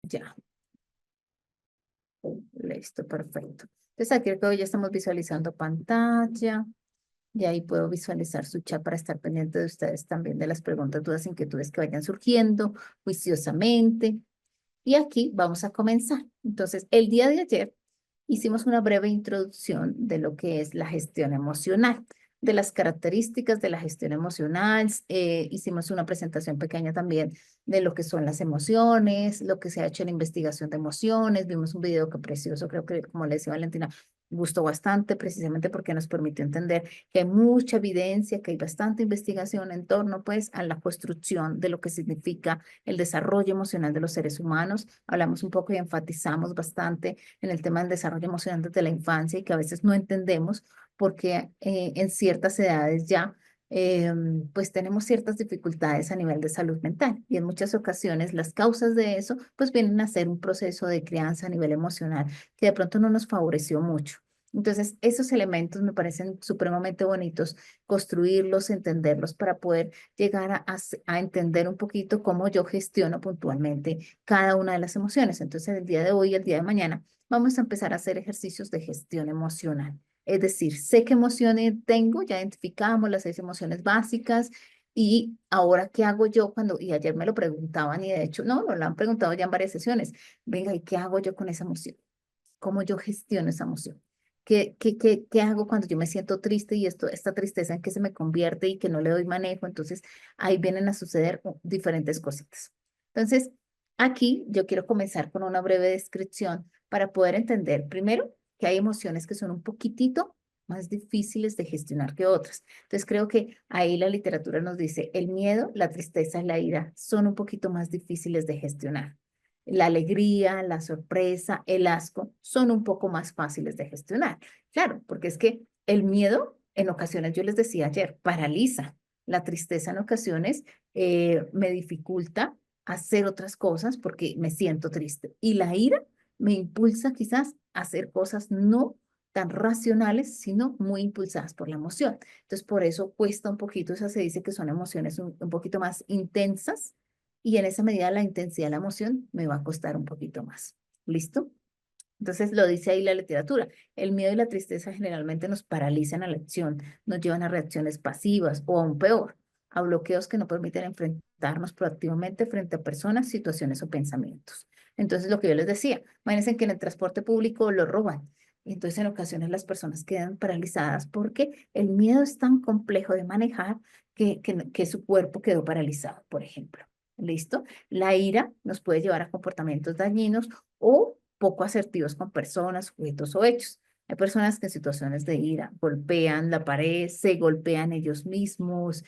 Ya. Listo, perfecto. Entonces aquí creo que ya estamos visualizando pantalla. Y ahí puedo visualizar su chat para estar pendiente de ustedes también de las preguntas, dudas, inquietudes que vayan surgiendo juiciosamente. Y aquí vamos a comenzar. Entonces, el día de ayer hicimos una breve introducción de lo que es la gestión emocional, de las características de la gestión emocional. Hicimos una presentación pequeña también de lo que son las emociones, lo que se ha hecho en investigación de emociones. Vimos un video que precioso, creo que, como le decía Valentina, gustó bastante precisamente porque nos permitió entender que hay mucha evidencia, que hay bastante investigación en torno pues a la construcción de lo que significa el desarrollo emocional de los seres humanos. Hablamos un poco y enfatizamos bastante en el tema del desarrollo emocional desde la infancia y que a veces no entendemos porque en ciertas edades ya eh, pues tenemos ciertas dificultades a nivel de salud mental y en muchas ocasiones las causas de eso pues vienen a ser un proceso de crianza a nivel emocional que de pronto no nos favoreció mucho. Entonces, esos elementos me parecen supremamente bonitos, construirlos, entenderlos para poder llegar a entender un poquito cómo yo gestiono puntualmente cada una de las emociones. Entonces, el día de hoy y el día de mañana vamos a empezar a hacer ejercicios de gestión emocional. Es decir, sé qué emociones tengo, ya identificamos las 6 emociones básicas y ahora qué hago yo cuando, y ayer me lo preguntaban y de hecho, no, lo han preguntado ya en varias sesiones, venga, ¿y qué hago yo con esa emoción? ¿Cómo yo gestiono esa emoción? ¿Qué hago cuando yo me siento triste y esta tristeza en que se me convierte y que no le doy manejo? Entonces, ahí vienen a suceder diferentes cositas. Entonces, aquí yo quiero comenzar con una breve descripción para poder entender, primero, que hay emociones que son un poquitito más difíciles de gestionar que otras. Entonces, creo que ahí la literatura nos dice, el miedo, la tristeza y la ira son un poquito más difíciles de gestionar. La alegría, la sorpresa, el asco son un poco más fáciles de gestionar. Claro, porque es que el miedo, en ocasiones, yo les decía ayer, paraliza. La tristeza en ocasiones me dificulta hacer otras cosas porque me siento triste. Y la ira me impulsa quizás a hacer cosas no tan racionales, sino muy impulsadas por la emoción. Entonces, por eso cuesta un poquito, esa se dice que son emociones un poquito más intensas y en esa medida la intensidad de la emoción me va a costar un poquito más. ¿Listo? Entonces lo dice ahí la literatura. El miedo y la tristeza generalmente nos paralizan a la acción, nos llevan a reacciones pasivas o aún peor, a bloqueos que no permiten enfrentarnos proactivamente frente a personas, situaciones o pensamientos. Entonces lo que yo les decía, imagínense que en el transporte público lo roban. Y entonces en ocasiones las personas quedan paralizadas porque el miedo es tan complejo de manejar que su cuerpo quedó paralizado, por ejemplo. ¿Listo? La ira nos puede llevar a comportamientos dañinos o poco asertivos con personas, objetos o hechos. Hay personas que en situaciones de ira golpean la pared, se golpean ellos mismos,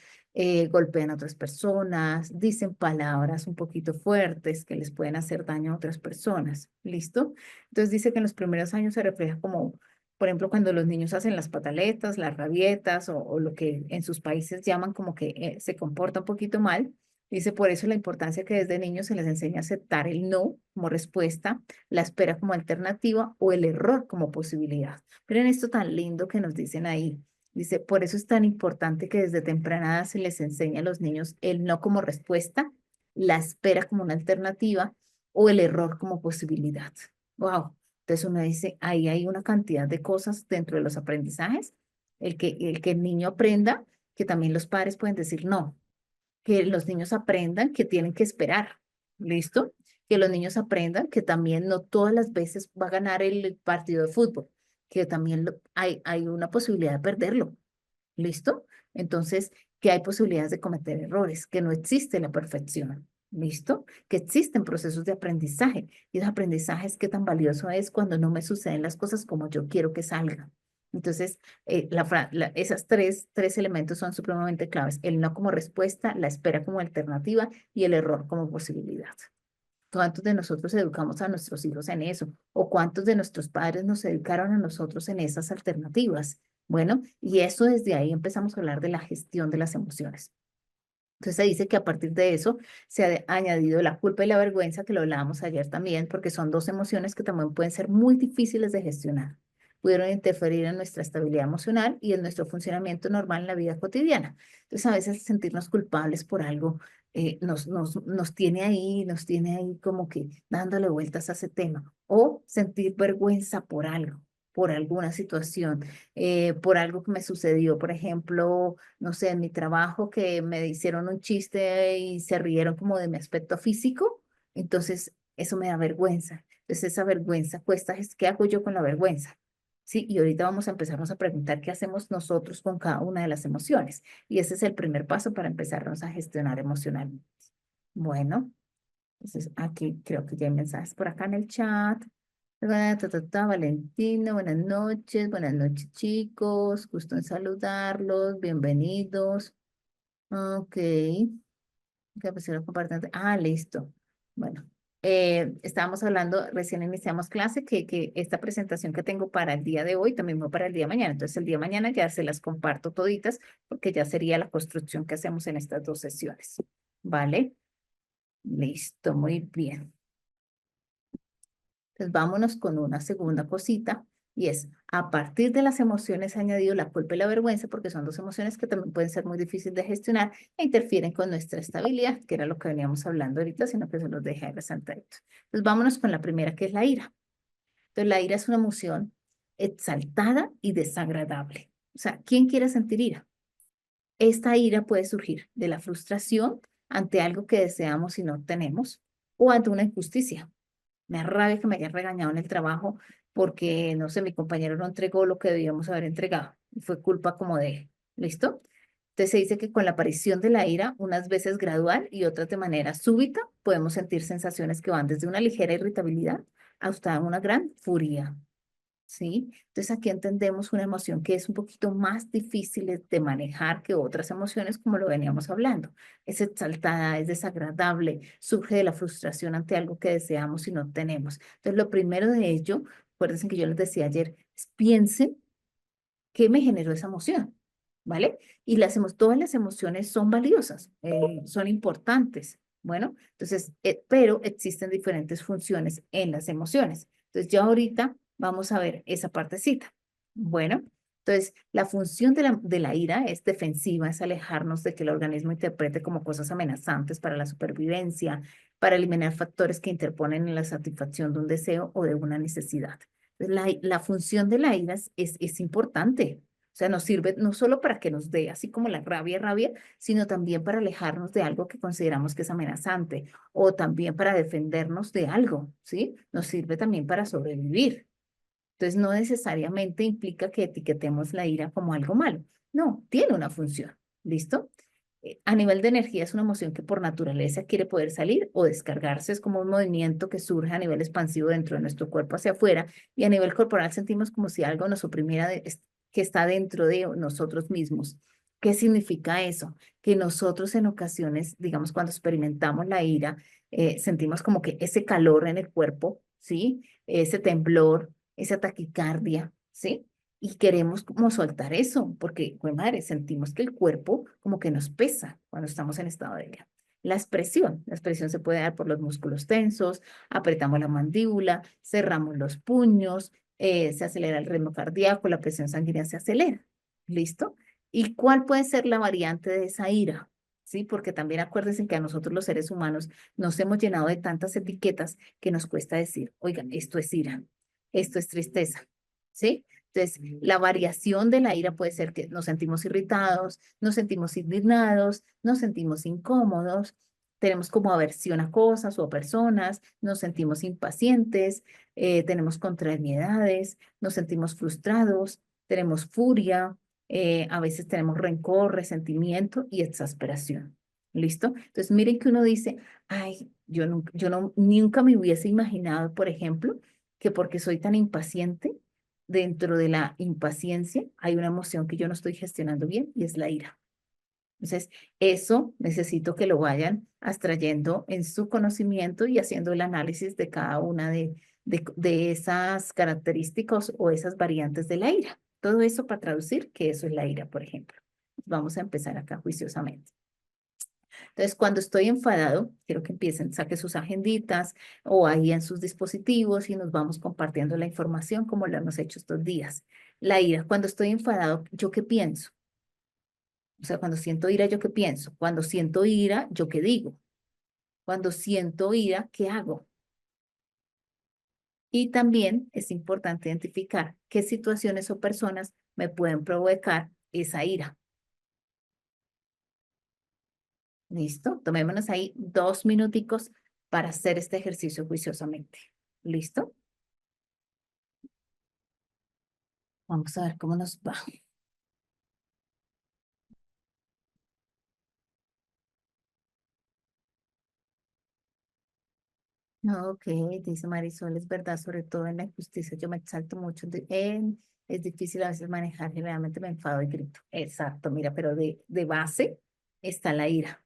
golpean a otras personas, dicen palabras un poquito fuertes que les pueden hacer daño a otras personas. ¿Listo? Entonces dice que en los primeros años se refleja como, por ejemplo, cuando los niños hacen las pataletas, las rabietas o lo que en sus países llaman como que se comporta un poquito mal. Dice, por eso la importancia que desde niños se les enseña a aceptar el no como respuesta, la espera como alternativa o el error como posibilidad. Miren esto tan lindo que nos dicen ahí. Dice, por eso es tan importante que desde temprana edad se les enseñe a los niños el no como respuesta, la espera como una alternativa o el error como posibilidad. Wow. Entonces uno dice, ahí hay una cantidad de cosas dentro de los aprendizajes. El que el niño aprenda que también los padres pueden decir no, que los niños aprendan que tienen que esperar, ¿listo? Que los niños aprendan que también no todas las veces va a ganar el partido de fútbol, que también hay una posibilidad de perderlo, ¿listo? Entonces, que hay posibilidades de cometer errores, que no existe la perfección, ¿listo? Que existen procesos de aprendizaje y los aprendizajes, qué tan valioso es cuando no me suceden las cosas como yo quiero que salgan. Entonces, esas tres elementos son supremamente claves. El no como respuesta, la espera como alternativa y el error como posibilidad. ¿Cuántos de nosotros educamos a nuestros hijos en eso? ¿O cuántos de nuestros padres nos educaron a nosotros en esas alternativas? Bueno, y eso desde ahí empezamos a hablar de la gestión de las emociones. Entonces se dice que a partir de eso se ha añadido la culpa y la vergüenza, que lo hablábamos ayer también, porque son 2 emociones que también pueden ser muy difíciles de gestionar. Pudieron interferir en nuestra estabilidad emocional y en nuestro funcionamiento normal en la vida cotidiana. Entonces a veces sentirnos culpables por algo nos tiene ahí como que dándole vueltas a ese tema. O sentir vergüenza por algo, por alguna situación, por algo que me sucedió, por ejemplo, no sé, en mi trabajo que me hicieron un chiste y se rieron como de mi aspecto físico, entonces eso me da vergüenza. Entonces esa vergüenza cuesta, ¿qué hago yo con la vergüenza? Sí, y ahorita vamos a empezarnos a preguntar qué hacemos nosotros con cada una de las emociones. Y ese es el primer paso para empezarnos a gestionar emocionalmente. Bueno, entonces aquí creo que ya hay mensajes por acá en el chat. Valentino, buenas noches chicos, gusto en saludarlos, bienvenidos. Ok, que pusieron compartiendo. Ah, listo. Bueno, estábamos hablando, recién iniciamos clase, que esta presentación que tengo para el día de hoy también va para el día de mañana. Entonces, el día de mañana ya se las comparto toditas, porque ya sería la construcción que hacemos en estas dos sesiones. ¿Vale? Listo, muy bien. Entonces, vámonos con una segunda cosita. Y es, a partir de las emociones he añadido la culpa y la vergüenza, porque son dos emociones que también pueden ser muy difíciles de gestionar e interfieren con nuestra estabilidad, que era lo que veníamos hablando ahorita, sino que se los dejé resaltaditos. Entonces, vámonos con la primera, que es la ira. Entonces, la ira es una emoción exaltada y desagradable. O sea, ¿quién quiere sentir ira? Esta ira puede surgir de la frustración ante algo que deseamos y no tenemos, o ante una injusticia. Me da rabia que me hayan regañado en el trabajo porque, no sé, mi compañero no entregó lo que debíamos haber entregado. Y fue culpa como de él. ¿Listo? Entonces se dice que con la aparición de la ira, unas veces gradual y otras de manera súbita, podemos sentir sensaciones que van desde una ligera irritabilidad hasta una gran furia. ¿Sí? Entonces aquí entendemos una emoción que es un poquito más difícil de manejar que otras emociones, como lo veníamos hablando. Es exaltada, es desagradable, surge de la frustración ante algo que deseamos y no tenemos. Entonces lo primero de ello, acuérdense que yo les decía ayer, es piensen qué me generó esa emoción, ¿vale? Y todas las emociones son valiosas, son importantes. Bueno, entonces, pero existen diferentes funciones en las emociones. Entonces, ya ahorita vamos a ver esa partecita. Bueno, entonces, la función de la ira es defensiva, es alejarnos de que el organismo interprete como cosas amenazantes para la supervivencia, para eliminar factores que interponen en la satisfacción de un deseo o de una necesidad. La función de la ira es importante. O sea, nos sirve no solo para que nos dé, así como la rabia, sino también para alejarnos de algo que consideramos que es amenazante o también para defendernos de algo, ¿sí? Nos sirve también para sobrevivir. Entonces, no necesariamente implica que etiquetemos la ira como algo malo. No, tiene una función. ¿Listo? A nivel de energía es una emoción que por naturaleza quiere poder salir o descargarse. Es como un movimiento que surge a nivel expansivo dentro de nuestro cuerpo hacia afuera y a nivel corporal sentimos como si algo nos oprimiera que está dentro de nosotros mismos. ¿Qué significa eso? Que nosotros en ocasiones, digamos, cuando experimentamos la ira, sentimos como que ese calor en el cuerpo, ¿sí? Ese temblor, esa taquicardia, ¿sí? Y queremos como soltar eso, porque, pues madre, sentimos que el cuerpo como que nos pesa cuando estamos en estado de ira. La expresión se puede dar por los músculos tensos, apretamos la mandíbula, cerramos los puños, se acelera el ritmo cardíaco, la presión sanguínea se acelera. ¿Listo? ¿Y cuál puede ser la variante de esa ira? Sí, porque también acuérdense que a nosotros los seres humanos nos hemos llenado de tantas etiquetas que nos cuesta decir, oigan, esto es ira, esto es tristeza, ¿sí? Entonces, la variación de la ira puede ser que nos sentimos irritados, nos sentimos indignados, nos sentimos incómodos, tenemos como aversión a cosas o a personas, nos sentimos impacientes, tenemos contrariedades, nos sentimos frustrados, tenemos furia, a veces tenemos rencor, resentimiento y exasperación. ¿Listo? Entonces, miren que uno dice, ay, nunca me hubiese imaginado, por ejemplo, que porque soy tan impaciente, dentro de la impaciencia hay una emoción que yo no estoy gestionando bien y es la ira. Entonces, eso necesito que lo vayan abstrayendo en su conocimiento y haciendo el análisis de cada una de esas características o esas variantes de la ira. Todo eso para traducir que eso es la ira, por ejemplo. Vamos a empezar acá juiciosamente. Entonces, cuando estoy enfadado, quiero que empiecen, saque sus agenditas o ahí en sus dispositivos y nos vamos compartiendo la información como lo hemos hecho estos días. La ira, cuando estoy enfadado, ¿yo qué pienso? O sea, cuando siento ira, ¿yo qué pienso? Cuando siento ira, ¿yo qué digo? Cuando siento ira, ¿qué hago? Y también es importante identificar qué situaciones o personas me pueden provocar esa ira. ¿Listo? Tomémonos ahí 2 minuticos para hacer este ejercicio juiciosamente. ¿Listo? Vamos a ver cómo nos va. No, ok, dice Marisol, es verdad, sobre todo en la injusticia, yo me exalto mucho. Es difícil a veces manejar, generalmente me enfado y grito. Exacto, mira, pero de base está la ira.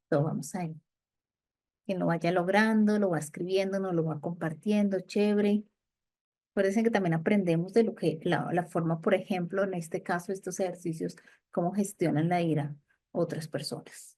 Lo vamos a ir. Quien lo vaya logrando, lo va escribiendo, nos lo va compartiendo, chévere. Parece que también aprendemos de lo que, la forma, por ejemplo, en este caso, estos ejercicios, cómo gestionan la ira otras personas.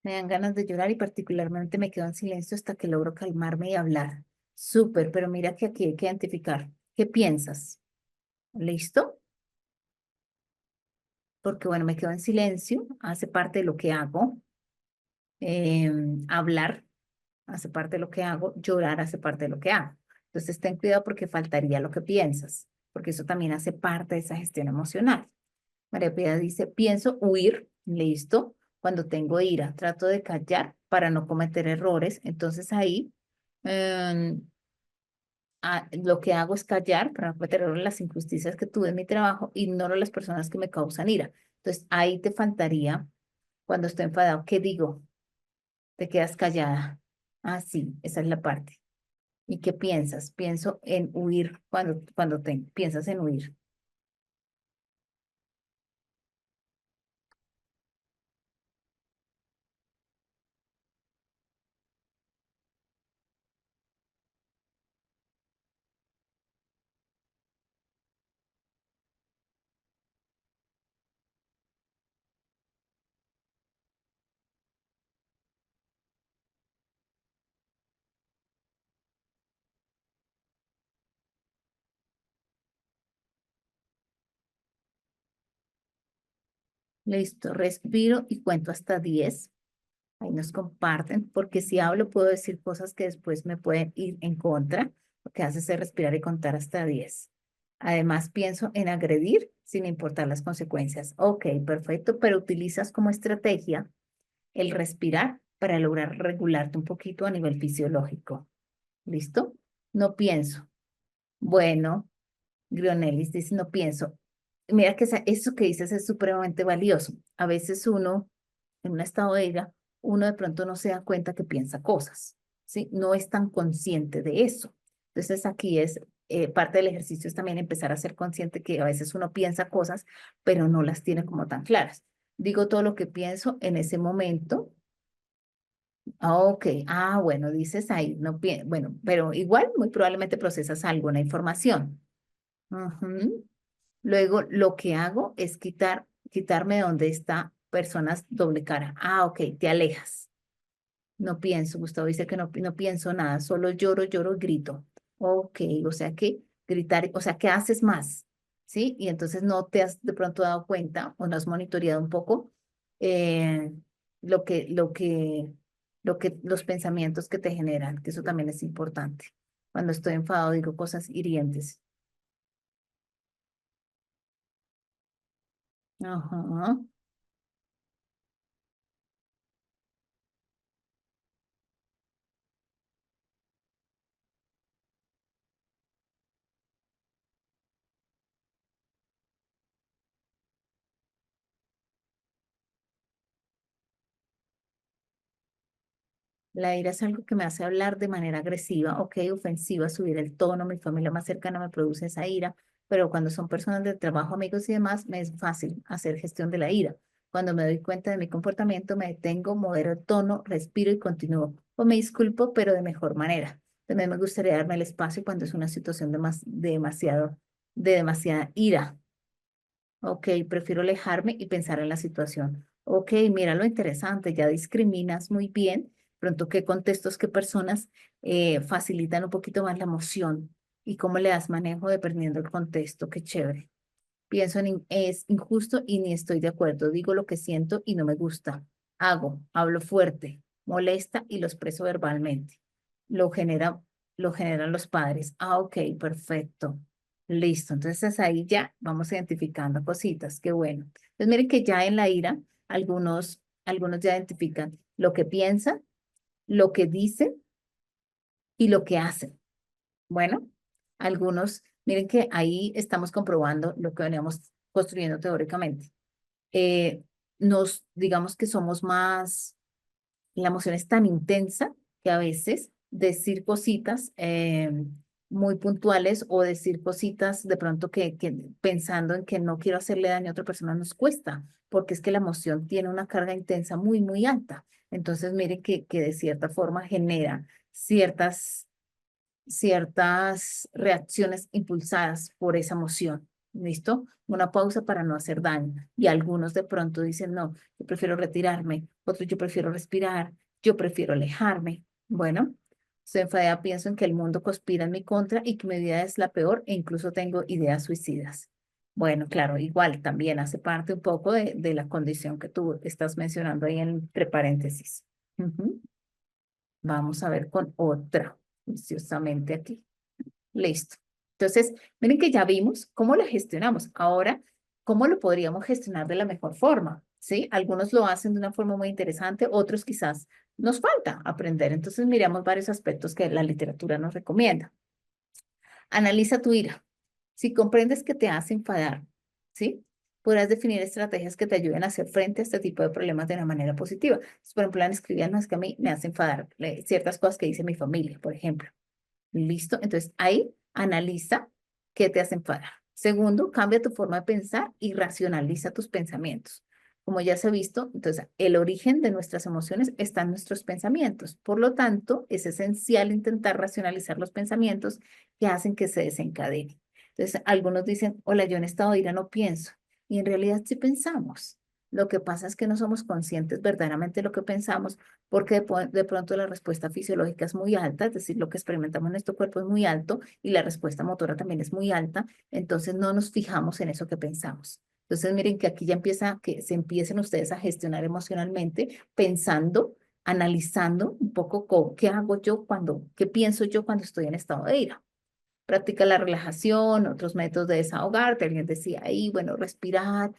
Me dan ganas de llorar y particularmente me quedo en silencio hasta que logro calmarme y hablar. Súper, pero mira que aquí hay que identificar. ¿Qué piensas? ¿Listo? Porque bueno, me quedo en silencio, hace parte de lo que hago. Hablar hace parte de lo que hago, llorar hace parte de lo que hago. Entonces ten cuidado porque faltaría lo que piensas, porque eso también hace parte de esa gestión emocional. María Piedad dice, pienso huir, listo, cuando tengo ira, trato de callar para no cometer errores. Entonces ahí em, lo que hago es callar para no cometer errores las injusticias que tuve en mi trabajo, ignoro las personas que me causan ira. Entonces ahí te faltaría, cuando estoy enfadado, ¿qué digo? Te quedas callada. Ah, sí, esa es la parte. ¿Y qué piensas? Pienso en huir cuando te piensas en huir. Listo, respiro y cuento hasta 10. Ahí nos comparten, porque si hablo puedo decir cosas que después me pueden ir en contra. Lo que hace es respirar y contar hasta 10. Además, pienso en agredir sin importar las consecuencias. Ok, perfecto, pero utilizas como estrategia el respirar para lograr regularte un poquito a nivel fisiológico. ¿Listo? No pienso. Bueno. Grionelis dice, no pienso. Mira que eso que dices es supremamente valioso. A veces uno, en un estado de ira, uno de pronto no se da cuenta que piensa cosas, ¿sí? No es tan consciente de eso. Entonces aquí es, parte del ejercicio es también empezar a ser consciente que a veces uno piensa cosas, pero no las tiene como tan claras. Digo todo lo que pienso en ese momento. Ah, ok, bueno, dices ahí, no bueno, pero igual muy probablemente procesas alguna información. Ujú. Luego, lo que hago es quitarme de donde está personas doble cara. Ah, ok, te alejas. No pienso, Gustavo dice que no pienso nada, solo lloro, lloro, grito. Ok, o sea que gritar, o sea que haces más, ¿sí? Y entonces no te has de pronto dado cuenta o no has monitoreado un poco eh, lo que, lo que, los pensamientos que te generan, que eso también es importante. Cuando estoy enfadado digo cosas hirientes. Ajá. La ira es algo que me hace hablar de manera agresiva, ok, ofensiva, subir el tono, mi familia más cercana me produce esa ira, pero cuando son personas de trabajo, amigos y demás, me es fácil hacer gestión de la ira. Cuando me doy cuenta de mi comportamiento, me detengo, modero el tono, respiro y continúo. O me disculpo, pero de mejor manera. También me gustaría darme el espacio cuando es una situación de demasiada ira. Ok, prefiero alejarme y pensar en la situación. Ok, mira lo interesante, ya discriminas muy bien, pronto qué contextos, qué personas facilitan un poquito más la emoción y cómo le das manejo dependiendo del contexto, qué chévere. Pienso es injusto y ni estoy de acuerdo, digo lo que siento y no me gusta. Hablo fuerte, molesta y lo expreso verbalmente. Lo genera, lo generan los padres. Ah, ok, perfecto. Listo, entonces ahí ya vamos identificando cositas, qué bueno. Entonces miren que ya en la ira, algunos ya identifican lo que piensan, lo que dicen y lo que hacen. Bueno, algunos, miren que ahí estamos comprobando lo que veníamos construyendo teóricamente. Eh, digamos que somos más, la emoción es tan intensa que a veces decir cositas muy puntuales o decir cositas de pronto que pensando en que no quiero hacerle daño a otra persona nos cuesta, porque es que la emoción tiene una carga intensa muy, muy alta. Entonces, mire que de cierta forma genera ciertas reacciones impulsadas por esa emoción. ¿Listo? Una pausa para no hacer daño. Y algunos de pronto dicen, no, yo prefiero retirarme, otros yo prefiero respirar, yo prefiero alejarme. Bueno, estoy enfadada, pienso en que el mundo conspira en mi contra y que mi vida es la peor e incluso tengo ideas suicidas. Bueno, claro, igual también hace parte un poco de la condición que tú estás mencionando ahí entre paréntesis. Ujú. Vamos a ver con otra, juiciosamente aquí. Listo. Entonces, miren que ya vimos cómo la gestionamos. Ahora, ¿cómo lo podríamos gestionar de la mejor forma? ¿Sí? Algunos lo hacen de una forma muy interesante, otros quizás nos falta aprender. Entonces, miramos varios aspectos que la literatura nos recomienda. Analiza tu ira. Si comprendes que te hace enfadar, ¿sí? Podrás definir estrategias que te ayuden a hacer frente a este tipo de problemas de una manera positiva. Entonces, por ejemplo, escribir, no es que a mí me hace enfadar ciertas cosas que dice mi familia, por ejemplo. ¿Listo? Entonces ahí analiza qué te hace enfadar. Segundo, cambia tu forma de pensar y racionaliza tus pensamientos. Como ya se ha visto, entonces el origen de nuestras emociones está en nuestros pensamientos. Por lo tanto, es esencial intentar racionalizar los pensamientos que hacen que se desencadenen. Entonces, algunos dicen, hola, yo en estado de ira no pienso. Y en realidad sí pensamos. Lo que pasa es que no somos conscientes verdaderamente de lo que pensamos porque de pronto la respuesta fisiológica es muy alta, es decir, lo que experimentamos en nuestro cuerpo es muy alto y la respuesta motora también es muy alta, entonces no nos fijamos en eso que pensamos. Entonces, miren que aquí ya empieza, que se empiecen ustedes a gestionar emocionalmente, pensando, analizando un poco qué hago yo qué pienso yo cuando estoy en estado de ira. Practica la relajación, otros métodos de desahogarte. Alguien decía ahí, bueno, respirar,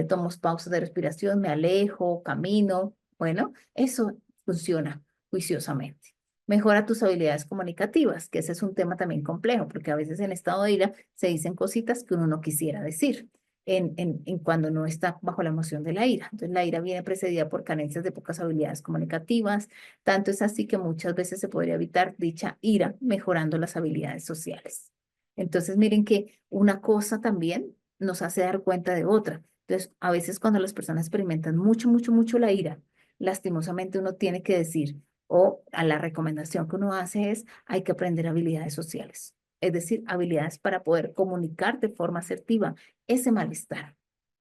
tomo pausas de respiración, me alejo, camino. Bueno, eso funciona juiciosamente. Mejora tus habilidades comunicativas, que ese es un tema también complejo, porque a veces en estado de ira se dicen cositas que uno no quisiera decir en cuando no está bajo la emoción de la ira. Entonces, la ira viene precedida por carencias de pocas habilidades comunicativas. Tanto es así que muchas veces se podría evitar dicha ira mejorando las habilidades sociales. Entonces, miren que una cosa también nos hace dar cuenta de otra. Entonces, a veces cuando las personas experimentan mucho, mucho, mucho la ira, lastimosamente uno tiene que decir, o a la recomendación que uno hace es, hay que aprender habilidades sociales. Es decir, habilidades para poder comunicar de forma asertiva ese malestar,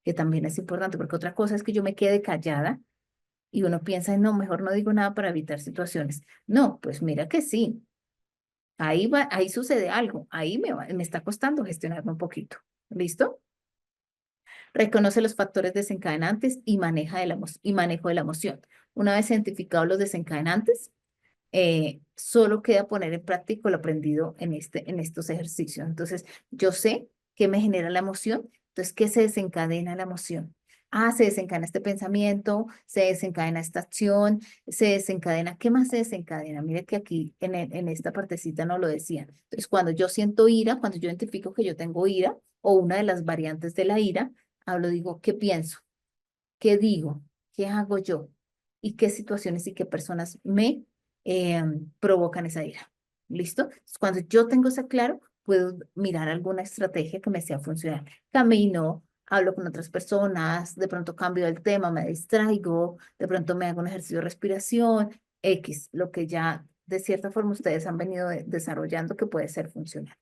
que también es importante, porque otra cosa es que yo me quede callada y uno piensa, no, mejor no digo nada para evitar situaciones. No, pues mira que sí, ahí va, ahí sucede algo, ahí me está costando gestionarme un poquito. ¿Listo? Reconoce los factores desencadenantes y y manejo de la emoción. Una vez identificados los desencadenantes, solo queda poner en práctica lo aprendido en estos ejercicios. Entonces, yo sé qué me genera la emoción, entonces, ¿qué se desencadena la emoción? Ah, se desencadena este pensamiento, se desencadena esta acción, se desencadena, ¿qué más se desencadena? Mire que aquí en esta partecita no lo decían. Entonces, cuando yo siento ira, cuando yo identifico que yo tengo ira o una de las variantes de la ira, digo, ¿qué pienso? ¿Qué digo? ¿Qué hago yo? ¿Y qué situaciones y qué personas me provocan esa ira. ¿Listo? Cuando yo tengo eso claro, puedo mirar alguna estrategia que me sea funcional. Camino, hablo con otras personas, de pronto cambio el tema, me distraigo, de pronto me hago un ejercicio de respiración, X, lo que ya de cierta forma ustedes han venido desarrollando que puede ser funcional.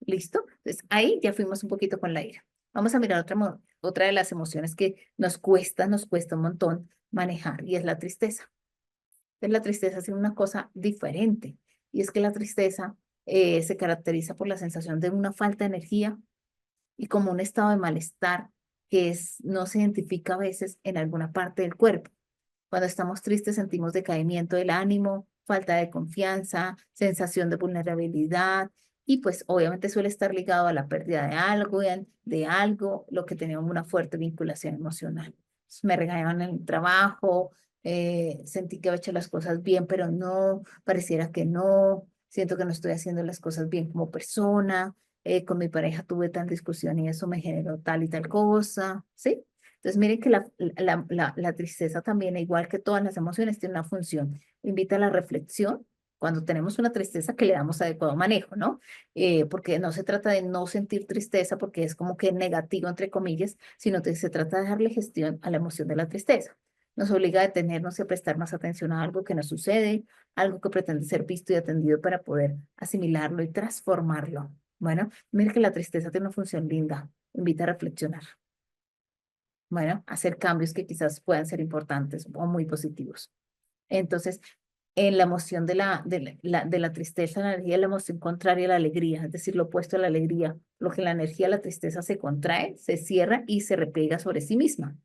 ¿Listo? Entonces ahí ya fuimos un poquito con la ira. Vamos a mirar otra de las emociones que nos cuesta un montón manejar y es la tristeza. Entonces la tristeza es una cosa diferente y es que la tristeza se caracteriza por la sensación de una falta de energía y como un estado de malestar que no se identifica a veces en alguna parte del cuerpo. Cuando estamos tristes sentimos decaimiento del ánimo, falta de confianza, sensación de vulnerabilidad y pues obviamente suele estar ligado a la pérdida de algo, lo que tenemos una fuerte vinculación emocional. Me regañaban en el trabajo, sentí que había hecho las cosas bien, pero no, pareciera que no, siento que no estoy haciendo las cosas bien como persona, con mi pareja tuve tal discusión y eso me generó tal y tal cosa, ¿sí? Entonces, miren que la tristeza también, igual que todas las emociones, tiene una función. Invita a la reflexión cuando tenemos una tristeza que le damos adecuado manejo, ¿no? Porque no se trata de no sentir tristeza porque es como que negativo, entre comillas, sino que se trata de darle gestión a la emoción de la tristeza. Nos obliga a detenernos y a prestar más atención a algo que nos sucede, algo que pretende ser visto y atendido para poder asimilarlo y transformarlo. Bueno, miren que la tristeza tiene una función linda, invita a reflexionar. Bueno, hacer cambios que quizás puedan ser importantes o muy positivos. Entonces, en la emoción de la tristeza, la energía, la emoción contraria a la alegría, es decir, lo opuesto a la alegría, lo que la energía, la tristeza se contrae, se cierra y se repliega sobre sí misma.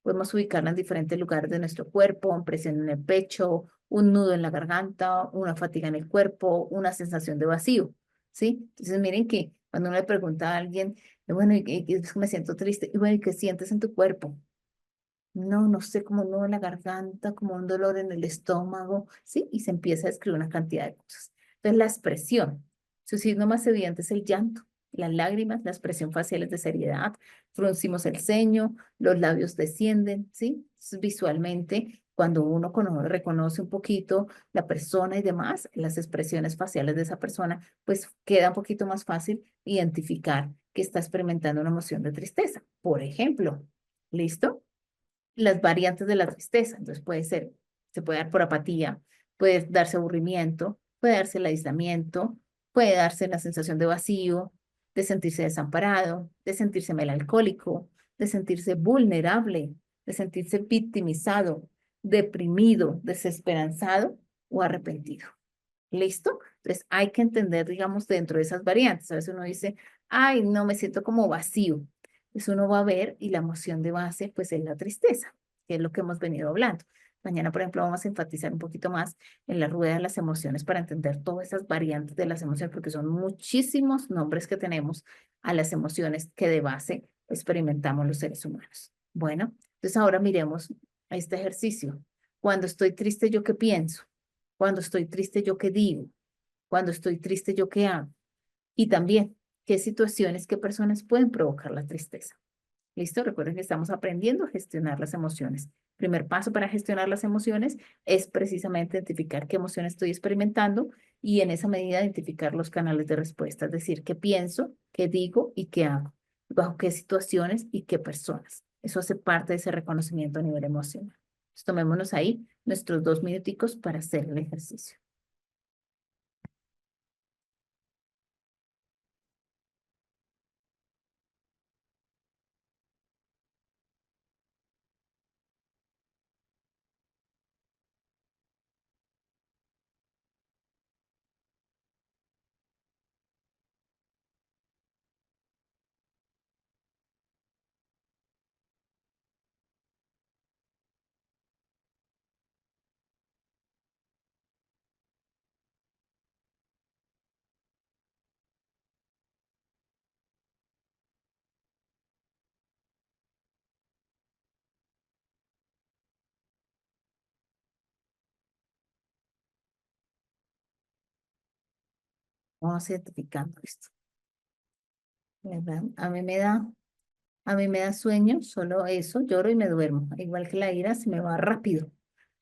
Podemos ubicarla en diferentes lugares de nuestro cuerpo, presión en el pecho, un nudo en la garganta, una fatiga en el cuerpo, una sensación de vacío, ¿sí? Entonces, miren que cuando uno le pregunta a alguien, bueno, me siento triste, y bueno, ¿y qué sientes en tu cuerpo? No, no sé, como un nudo en la garganta, como un dolor en el estómago, ¿sí? Y se empieza a escribir una cantidad de cosas. Entonces, la expresión, su signo más evidente es el llanto, las lágrimas, la expresión facial es de seriedad, fruncimos el ceño, los labios descienden, ¿sí? Entonces, visualmente, cuando uno reconoce un poquito la persona y demás, las expresiones faciales de esa persona, pues queda un poquito más fácil identificar que está experimentando una emoción de tristeza. Por ejemplo, ¿listo? Las variantes de la tristeza. Entonces puede ser, se puede dar por apatía, puede darse aburrimiento, puede darse el aislamiento, puede darse la sensación de vacío, de sentirse desamparado, de sentirse melancólico, de sentirse vulnerable, de sentirse victimizado, deprimido, desesperanzado o arrepentido. ¿Listo? Entonces hay que entender, digamos, dentro de esas variantes. A veces uno dice, ay, no, me siento como vacío. Pues uno va a ver y la emoción de base, pues es la tristeza, que es lo que hemos venido hablando. Mañana, por ejemplo, vamos a enfatizar un poquito más en la rueda de las emociones para entender todas esas variantes de las emociones, porque son muchísimos nombres que tenemos a las emociones que de base experimentamos los seres humanos. Bueno, entonces ahora miremos este ejercicio. Cuando estoy triste, ¿yo qué pienso? Cuando estoy triste, ¿yo qué digo? Cuando estoy triste, ¿yo qué hago? Y también, ¿qué situaciones, qué personas pueden provocar la tristeza? ¿Listo? Recuerden que estamos aprendiendo a gestionar las emociones. Primer paso para gestionar las emociones es precisamente identificar qué emociones estoy experimentando y en esa medida identificar los canales de respuesta, es decir, qué pienso, qué digo y qué hago, bajo qué situaciones y qué personas. Eso hace parte de ese reconocimiento a nivel emocional. Entonces, tomémonos ahí nuestros 2 minuticos para hacer el ejercicio. Vamos identificando esto, ¿verdad? A mí me da sueño, solo eso, lloro y me duermo. Igual que la ira, se me va rápido.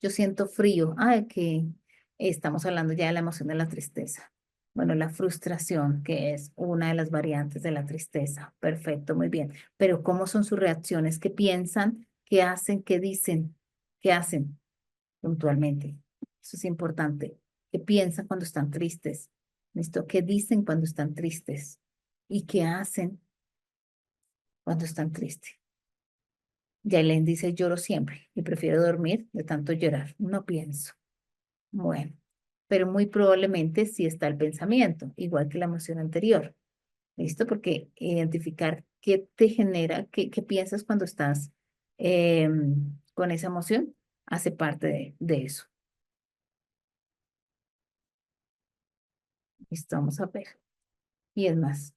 Yo siento frío. Ay, Estamos hablando ya de la emoción de la tristeza. Bueno, la frustración, que es una de las variantes de la tristeza. Perfecto, muy bien. Pero ¿cómo son sus reacciones? ¿Qué piensan? ¿Qué hacen? ¿Qué dicen? ¿Qué hacen puntualmente? Eso es importante. ¿Qué piensan cuando están tristes? ¿Listo? ¿Qué dicen cuando están tristes? ¿Y qué hacen cuando están tristes? Yailén dice, lloro siempre y prefiero dormir de tanto llorar. No pienso. Bueno, pero muy probablemente sí está el pensamiento, igual que la emoción anterior. ¿Listo? Porque identificar qué te genera, qué piensas cuando estás con esa emoción, hace parte de eso. Listo, vamos a ver. Y es más,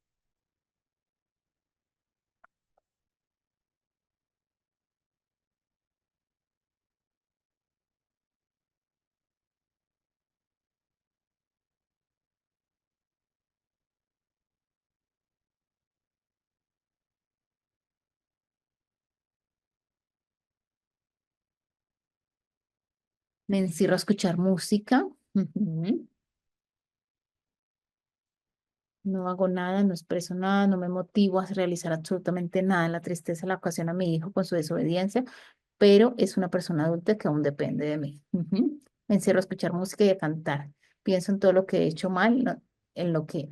me encierro a escuchar música. Ujú. No hago nada, no expreso nada, no me motivo a realizar absolutamente nada. La tristeza la ocasiona mi hijo con su desobediencia, pero es una persona adulta que aún depende de mí. Ujú. Me encierro a escuchar música y a cantar. Pienso en todo lo que he hecho mal, en lo que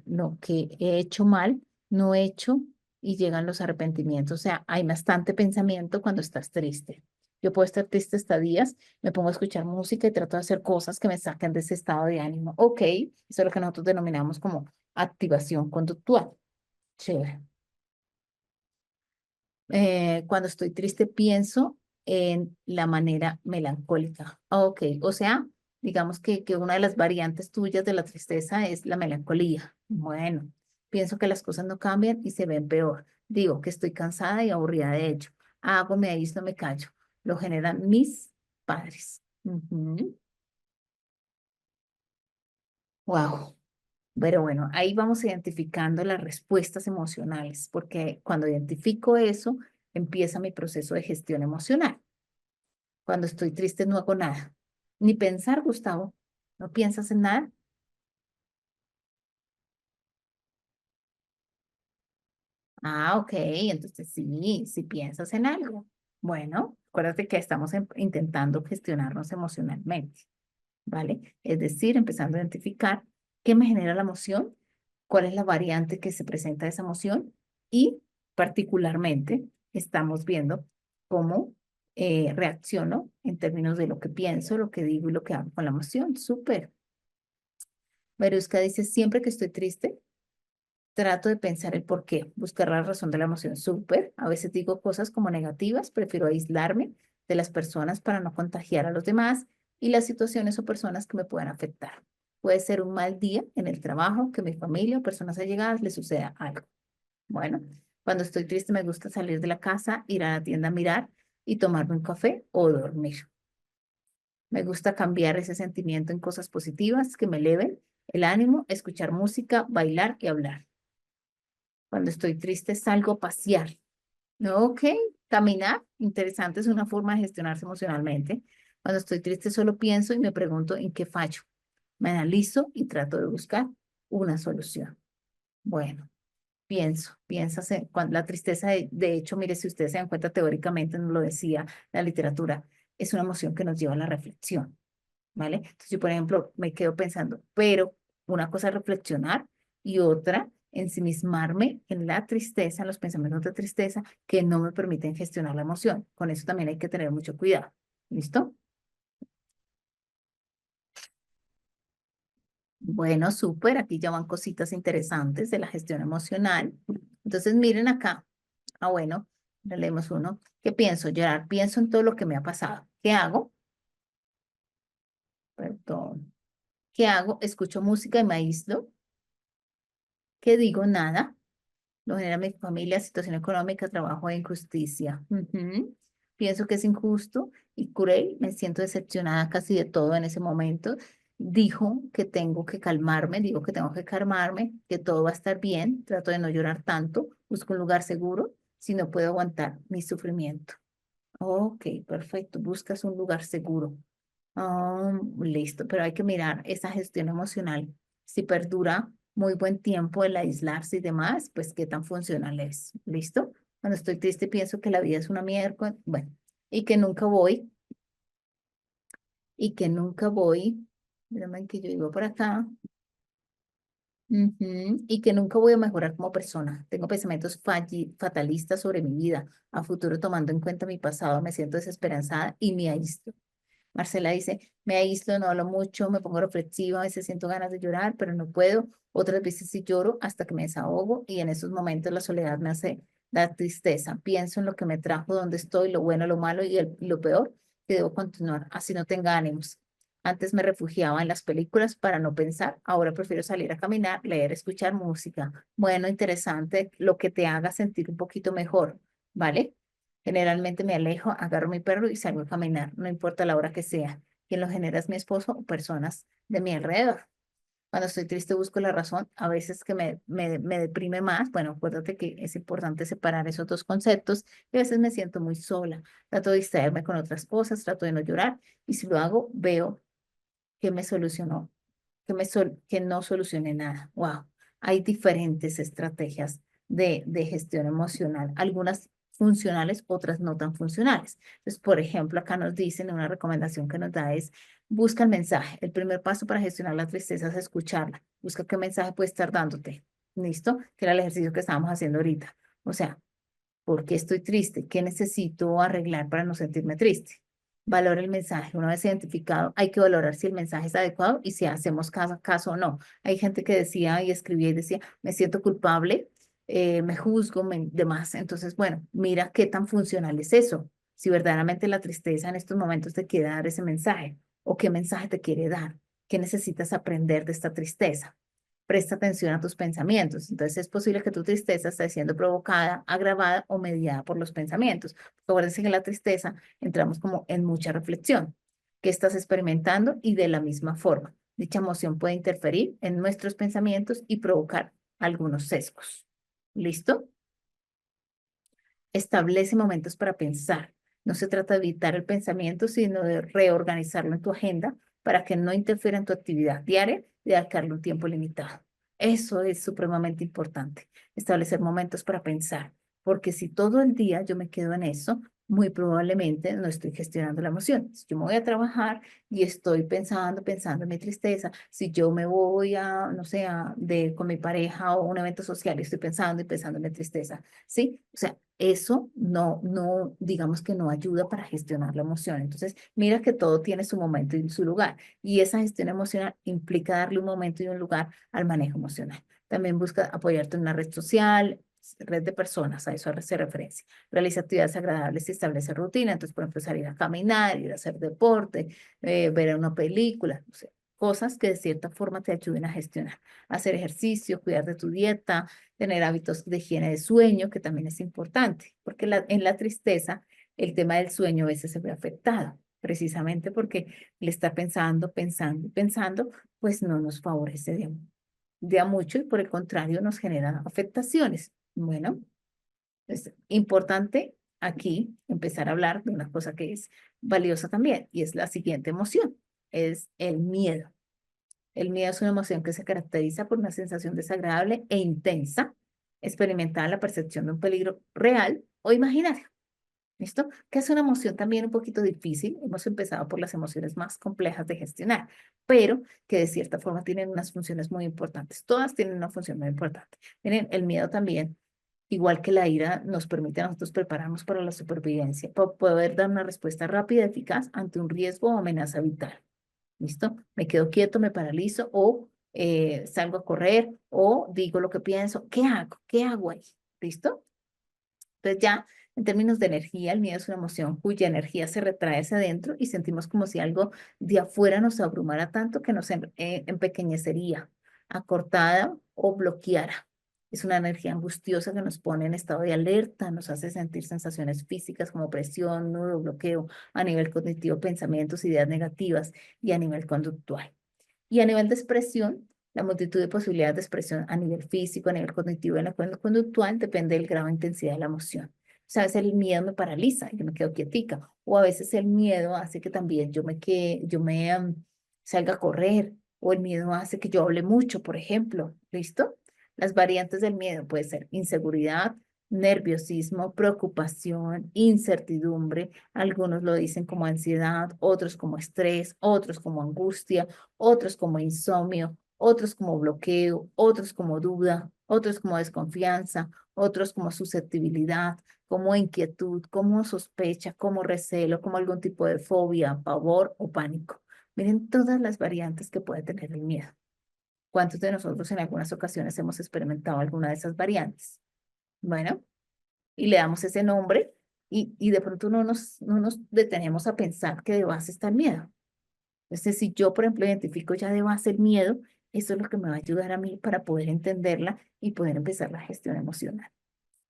he hecho mal, no he hecho y llegan los arrepentimientos. O sea, hay bastante pensamiento cuando estás triste. Yo puedo estar triste hasta días, me pongo a escuchar música y trato de hacer cosas que me saquen de ese estado de ánimo. Ok, eso es lo que nosotros denominamos como activación conductual. Chévere. Cuando estoy triste pienso en la manera melancólica. Ok, o sea, digamos que una de las variantes tuyas de la tristeza es la melancolía. Bueno, pienso que las cosas no cambian y se ven peor. Digo que estoy cansada y aburrida de ello. Hago, me aíslo, me callo. Lo generan mis padres. Wow. Pero bueno, ahí vamos identificando las respuestas emocionales, porque cuando identifico eso, empieza mi proceso de gestión emocional. Cuando estoy triste no hago nada. Ni pensar, Gustavo. ¿No piensas en nada? Ah, ok. Entonces sí, sí piensas en algo. Bueno, acuérdate que estamos intentando gestionarnos emocionalmente, ¿vale? Es decir, empezando a identificar qué me genera la emoción, cuál es la variante que se presenta de esa emoción y particularmente estamos viendo cómo reacciono en términos de lo que pienso, lo que digo y lo que hago con la emoción. Súper. Maruska dice, siempre que estoy triste, trato de pensar el por qué, buscar la razón de la emoción. Súper. A veces digo cosas como negativas, prefiero aislarme de las personas para no contagiar a los demás y las situaciones o personas que me puedan afectar. Puede ser un mal día en el trabajo, que mi familia o personas allegadas les suceda algo. Bueno, cuando estoy triste me gusta salir de la casa, ir a la tienda a mirar y tomarme un café o dormir. Me gusta cambiar ese sentimiento en cosas positivas que me eleven el ánimo, escuchar música, bailar y hablar. Cuando estoy triste salgo a pasear. ¿No? Ok, caminar, interesante, es una forma de gestionarse emocionalmente. Cuando estoy triste solo pienso y me pregunto en qué fallo. Me analizo y trato de buscar una solución. Bueno, piensas en cuando la tristeza, de hecho, mire, si ustedes se dan cuenta teóricamente, nos lo decía la literatura, es una emoción que nos lleva a la reflexión. ¿Vale? Entonces yo, por ejemplo, me quedo pensando, pero una cosa es reflexionar y otra ensimismarme en la tristeza, en los pensamientos de tristeza que no me permiten gestionar la emoción. Con eso también hay que tener mucho cuidado. ¿Listo? Bueno, súper, aquí ya van cositas interesantes de la gestión emocional. Entonces, miren acá. Ah, bueno, le leemos uno. ¿Qué pienso? Llorar. Pienso en todo lo que me ha pasado. ¿Qué hago? Perdón. ¿Qué hago? Escucho música y me aíslo. ¿Qué digo? Nada. Lo genera mi familia, situación económica, trabajo e injusticia. Ujú. Pienso que es injusto y cruel. Me siento decepcionada casi de todo en ese momento. Dijo que tengo que calmarme, digo que tengo que calmarme, que todo va a estar bien. Trato de no llorar tanto. Busco un lugar seguro si no puedo aguantar mi sufrimiento. Ok, perfecto. Buscas un lugar seguro. Listo, pero hay que mirar esa gestión emocional. Si perdura muy buen tiempo el aislarse y demás, pues qué tan funcional es. ¿Listo? Cuando estoy triste pienso que la vida es una mierda, bueno, y que nunca voy, y que nunca voy, mírame que yo vivo por acá, y que nunca voy a mejorar como persona. Tengo pensamientos fatalistas sobre mi vida. A futuro, tomando en cuenta mi pasado, me siento desesperanzada y me aíslo. Marcela dice, me aíslo, no hablo mucho, me pongo reflexiva, a veces siento ganas de llorar, pero no puedo. Otras veces sí lloro hasta que me desahogo y en esos momentos la soledad me hace dar tristeza. Pienso en lo que me trajo, dónde estoy, lo bueno, lo malo y lo peor, que debo continuar, así no tenga ánimos. Antes me refugiaba en las películas para no pensar, ahora prefiero salir a caminar, leer, escuchar música. Bueno, interesante, lo que te haga sentir un poquito mejor, ¿vale? Generalmente me alejo, agarro mi perro y salgo a caminar, no importa la hora que sea. Quien lo genera es mi esposo o personas de mi alrededor. Cuando estoy triste busco la razón, a veces que me deprime más. Bueno, acuérdate que es importante separar esos dos conceptos y a veces me siento muy sola. Trato de distraerme con otras cosas, trato de no llorar y si lo hago, veo que me solucionó, que no solucione nada. Wow, hay diferentes estrategias de gestión emocional, algunas funcionales, otras no tan funcionales. Entonces, por ejemplo, acá nos dicen, una recomendación que nos da es, busca el mensaje. El primer paso para gestionar la tristeza es escucharla. Busca qué mensaje puede estar dándote. ¿Listo? Que era el ejercicio que estábamos haciendo ahorita. O sea, ¿por qué estoy triste? ¿Qué necesito arreglar para no sentirme triste? Valora el mensaje. Una vez identificado, hay que valorar si el mensaje es adecuado y si hacemos caso o no. Hay gente que decía y escribía y decía, me siento culpable, me juzgo, demás. Entonces, bueno, mira qué tan funcional es eso. Si verdaderamente la tristeza en estos momentos te quiere dar ese mensaje o qué mensaje te quiere dar, qué necesitas aprender de esta tristeza. Presta atención a tus pensamientos. Entonces es posible que tu tristeza esté siendo provocada, agravada o mediada por los pensamientos. Acuérdense que en la tristeza entramos como en mucha reflexión. ¿Qué estás experimentando? Y de la misma forma, dicha emoción puede interferir en nuestros pensamientos y provocar algunos sesgos. ¿Listo? Establece momentos para pensar. No se trata de evitar el pensamiento, sino de reorganizarlo en tu agenda para que no interfiera en tu actividad diaria y dedicarle un tiempo limitado. Eso es supremamente importante, establecer momentos para pensar, porque si todo el día yo me quedo en eso, muy probablemente no estoy gestionando la emoción. Si yo me voy a trabajar y estoy pensando en mi tristeza, si yo me voy a, no sé, con mi pareja o un evento social y estoy pensando y pensando en mi tristeza, ¿sí? O sea, eso digamos que no ayuda para gestionar la emoción. Entonces, mira que todo tiene su momento y su lugar. Y esa gestión emocional implica darle un momento y un lugar al manejo emocional. También busca apoyarte en una red social, red de personas, a eso hace referencia. Realiza actividades agradables y establece rutina. Entonces, por ejemplo, salir a caminar, ir a hacer deporte, ver una película, no sé, cosas que de cierta forma te ayuden a gestionar. Hacer ejercicio, cuidar de tu dieta, tener hábitos de higiene de sueño, que también es importante, porque en la tristeza el tema del sueño a veces se ve afectado, precisamente porque el estar pensando, pues no nos favorece de a mucho y por el contrario nos genera afectaciones. Bueno, es importante aquí empezar a hablar de una cosa que es valiosa también y es la siguiente emoción, es el miedo. El miedo es una emoción que se caracteriza por una sensación desagradable e intensa, experimentada en la percepción de un peligro real o imaginario. ¿Listo? Que es una emoción también un poquito difícil. Hemos empezado por las emociones más complejas de gestionar, pero que de cierta forma tienen unas funciones muy importantes. Todas tienen una función muy importante. Miren, el miedo también, igual que la ira, nos permite a nosotros prepararnos para la supervivencia, para poder dar una respuesta rápida y eficaz ante un riesgo o amenaza vital. ¿Listo? Me quedo quieto, me paralizo o salgo a correr o digo lo que pienso. ¿Qué hago? ¿Qué hago ahí? ¿Listo? Entonces ya en términos de energía, el miedo es una emoción cuya energía se retrae hacia adentro y sentimos como si algo de afuera nos abrumara tanto que nos empequeñecería, acortada o bloqueara. Es una energía angustiosa que nos pone en estado de alerta, nos hace sentir sensaciones físicas como presión, nudo, bloqueo, a nivel cognitivo, pensamientos, ideas negativas y a nivel conductual. Y a nivel de expresión, la multitud de posibilidades de expresión a nivel físico, a nivel cognitivo y a nivel conductual depende del grado de intensidad de la emoción. sea, a veces el miedo me paraliza, yo me quedo quietica. O a veces el miedo hace que también salga a correr. O el miedo hace que yo hable mucho, por ejemplo. ¿Listo? Las variantes del miedo puede ser inseguridad, nerviosismo, preocupación, incertidumbre. Algunos lo dicen como ansiedad, otros como estrés, otros como angustia, otros como insomnio, otros como bloqueo, otros como duda, otros como desconfianza, otros como susceptibilidad, como inquietud, como sospecha, como recelo, como algún tipo de fobia, pavor o pánico. Miren todas las variantes que puede tener el miedo. ¿Cuántos de nosotros en algunas ocasiones hemos experimentado alguna de esas variantes? Bueno, y le damos ese nombre y de pronto no nos detenemos a pensar que de base está el miedo. Entonces, si yo, por ejemplo, identifico ya de base el miedo, eso es lo que me va a ayudar a mí para poder entenderla y poder empezar la gestión emocional.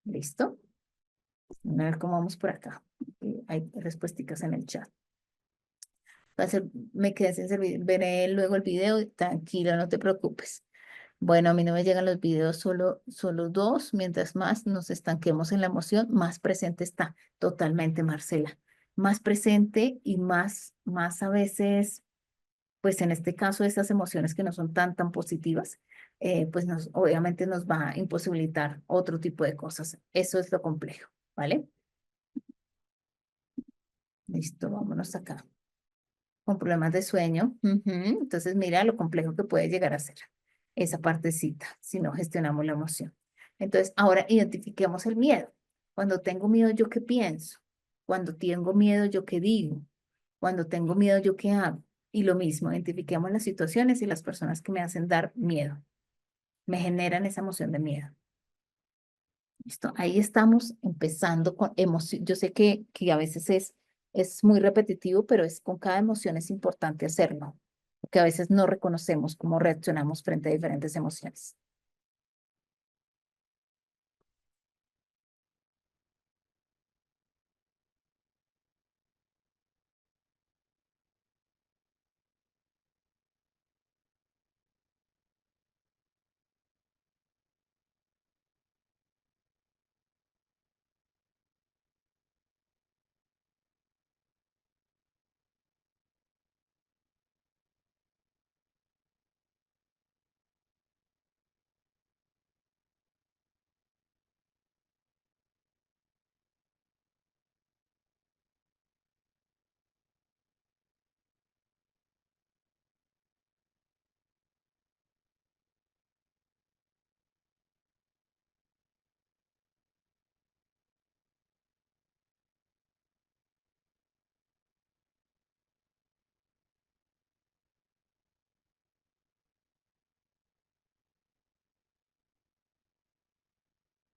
¿Listo? A ver cómo vamos por acá. Hay respuestas en el chat. Va a ser, me quedé sin servir, veré luego el video, tranquilo, no te preocupes. Bueno, a mí no me llegan los videos, solo dos. Mientras más nos estanquemos en la emoción, más presente está. Totalmente, Marcela. Más presente y más a veces, pues en este caso, estas emociones que no son tan positivas, pues obviamente nos va a imposibilitar otro tipo de cosas. Eso es lo complejo, ¿vale? Listo, vámonos acá. Con problemas de sueño. Ujú. Entonces, mira lo complejo que puede llegar a ser esa partecita si no gestionamos la emoción. Entonces, ahora identifiquemos el miedo. Cuando tengo miedo, ¿yo qué pienso? Cuando tengo miedo, ¿yo qué digo? Cuando tengo miedo, ¿yo qué hago? Y lo mismo, identifiquemos las situaciones y las personas que me hacen dar miedo, me generan esa emoción de miedo. ¿Listo? Ahí estamos empezando con emoción. Yo sé que a veces es muy repetitivo, pero es con cada emoción es importante hacerlo, porque a veces no reconocemos cómo reaccionamos frente a diferentes emociones.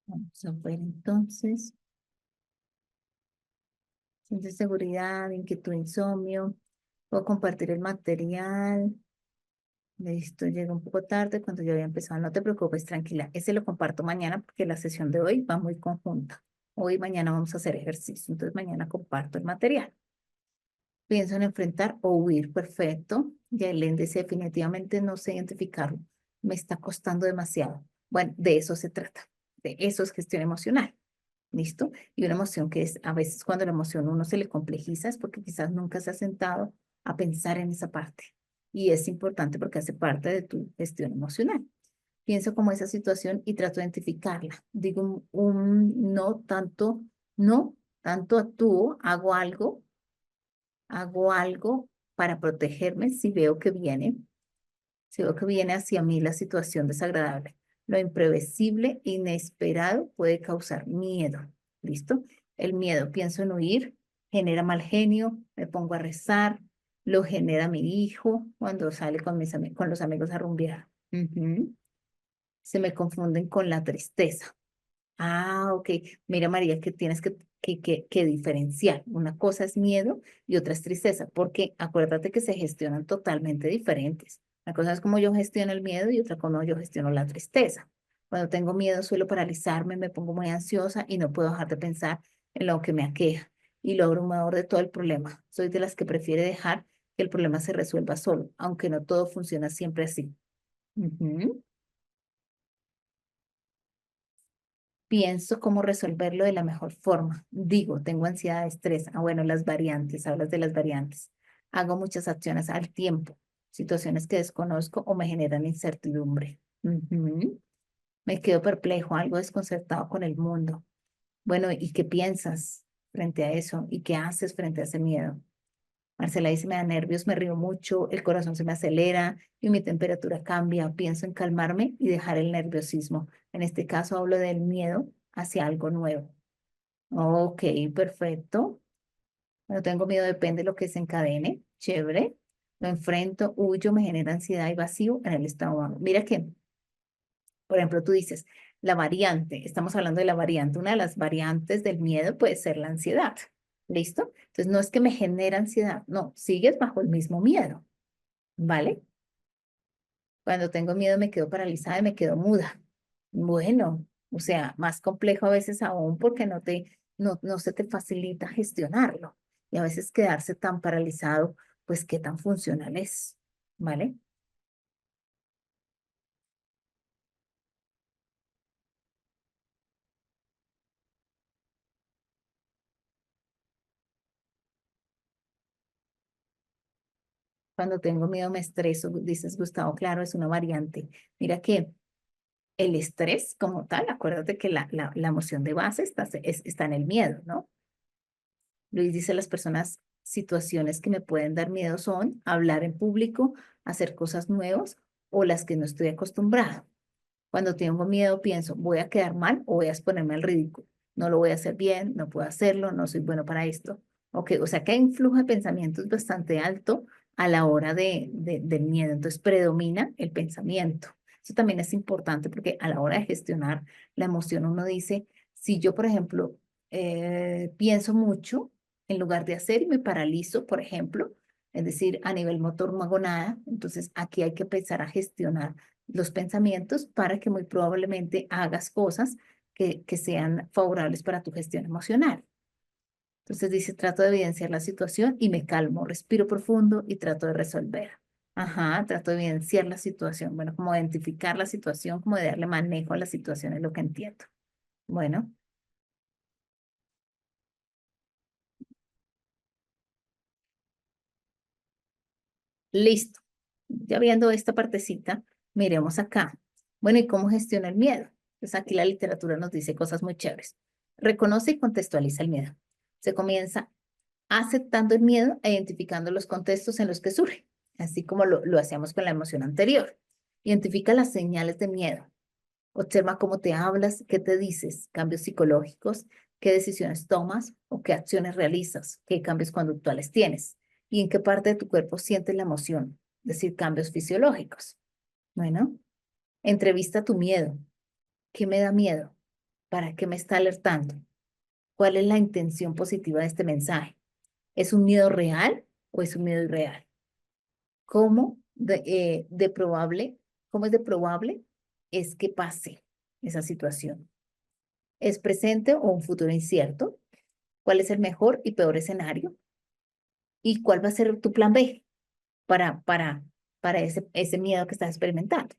Vamos a ver entonces, sientes seguridad, inquietud, insomnio, puedo compartir el material. Listo, llega un poco tarde cuando yo había empezado. No te preocupes, tranquila. Ese lo comparto mañana porque la sesión de hoy va muy conjunta. Hoy y mañana vamos a hacer ejercicio, entonces mañana comparto el material. Pienso en enfrentar o huir. Perfecto. Ya el índice definitivamente no sé identificarlo. Me está costando demasiado. Bueno, de eso se trata. De eso es gestión emocional. ¿Listo? Y una emoción que es, a veces cuando la emoción uno se le complejiza es porque quizás nunca se ha sentado a pensar en esa parte. Y es importante porque hace parte de tu gestión emocional. Pienso como esa situación y trato de identificarla. Digo un no tanto actúo, hago algo para protegerme si veo que viene, si veo que viene hacia mí la situación desagradable. Lo imprevisible, inesperado puede causar miedo. ¿Listo? El miedo, pienso en huir, genera mal genio, me pongo a rezar, lo genera mi hijo cuando sale con los amigos a rumbear. Ujú. Se me confunden con la tristeza. Ah, ok. Mira, María, que tienes que diferenciar. Una cosa es miedo y otra es tristeza, porque acuérdate que se gestionan totalmente diferentes. Una cosa es como yo gestiono el miedo y otra como yo gestiono la tristeza. Cuando tengo miedo suelo paralizarme, me pongo muy ansiosa y no puedo dejar de pensar en lo que me aqueja y lo abrumador de todo el problema. Soy de las que prefiere dejar que el problema se resuelva solo, aunque no todo funciona siempre así. Ujú. pienso cómo resolverlo de la mejor forma. Digo, tengo ansiedad, estrés. Ah, bueno, las variantes, hablas de las variantes. Hago muchas acciones al tiempo, situaciones que desconozco o me generan incertidumbre. Ujú. Me quedo perplejo, algo desconcertado con el mundo. Bueno, ¿y qué piensas frente a eso? ¿Y qué haces frente a ese miedo? Marcela dice, me da nervios, me río mucho, el corazón se me acelera y mi temperatura cambia. Pienso en calmarme y dejar el nerviosismo. En este caso hablo del miedo hacia algo nuevo. Ok, perfecto. No tengo miedo, depende de lo que se encadene. Chévere. Lo enfrento, huyo, me genera ansiedad y vacío en el estómago. Mira que, por ejemplo, tú dices, la variante, estamos hablando de la variante. Una de las variantes del miedo puede ser la ansiedad. ¿Listo? Entonces, no es que me genera ansiedad, no, sigues bajo el mismo miedo. ¿Vale? Cuando tengo miedo me quedo paralizada y me quedo muda. Bueno, o sea, más complejo a veces aún porque no se te facilita gestionarlo. Y a veces quedarse tan paralizado, pues qué tan funcional es, ¿vale? Cuando tengo miedo me estreso, dices Gustavo, claro, es una variante. Mira que el estrés como tal, acuérdate que la emoción de base está en el miedo, ¿no? Luis dice, las personas, situaciones que me pueden dar miedo son hablar en público, hacer cosas nuevas o las que no estoy acostumbrado. Cuando tengo miedo pienso, voy a quedar mal o voy a exponerme al ridículo. No lo voy a hacer bien, no puedo hacerlo, no soy bueno para esto. Ok, o sea que hay un flujo de pensamientos bastante alto a la hora del miedo. Entonces predomina el pensamiento. Eso también es importante porque a la hora de gestionar la emoción uno dice, si yo, por ejemplo, pienso mucho, en lugar de hacer y me paralizo, por ejemplo, es decir, a nivel motor no hago nada, entonces aquí hay que empezar a gestionar los pensamientos para que muy probablemente hagas cosas que sean favorables para tu gestión emocional. Entonces dice, trato de evidenciar la situación y me calmo, respiro profundo y trato de resolver. Ajá, trato de evidenciar la situación. Bueno, como identificar la situación, como de darle manejo a la situación es lo que entiendo. Bueno, listo. Ya viendo esta partecita, miremos acá. Bueno, ¿y cómo gestiona el miedo? Pues aquí la literatura nos dice cosas muy chéveres. Reconoce y contextualiza el miedo. Se comienza aceptando el miedo e identificando los contextos en los que surge, así como lo hacíamos con la emoción anterior. Identifica las señales de miedo. Observa cómo te hablas, qué te dices, cambios psicológicos, qué decisiones tomas o qué acciones realizas, qué cambios conductuales tienes y en qué parte de tu cuerpo sientes la emoción, es decir, cambios fisiológicos. Bueno, entrevista tu miedo. ¿Qué me da miedo? ¿Para qué me está alertando? ¿Cuál es la intención positiva de este mensaje? ¿Es un miedo real o es un miedo irreal? ¿Cómo de probable, cómo es de probable es que pase esa situación? ¿Es presente o un futuro incierto? ¿Cuál es el mejor y peor escenario? ¿Y cuál va a ser tu plan B para, para, para ese miedo que estás experimentando?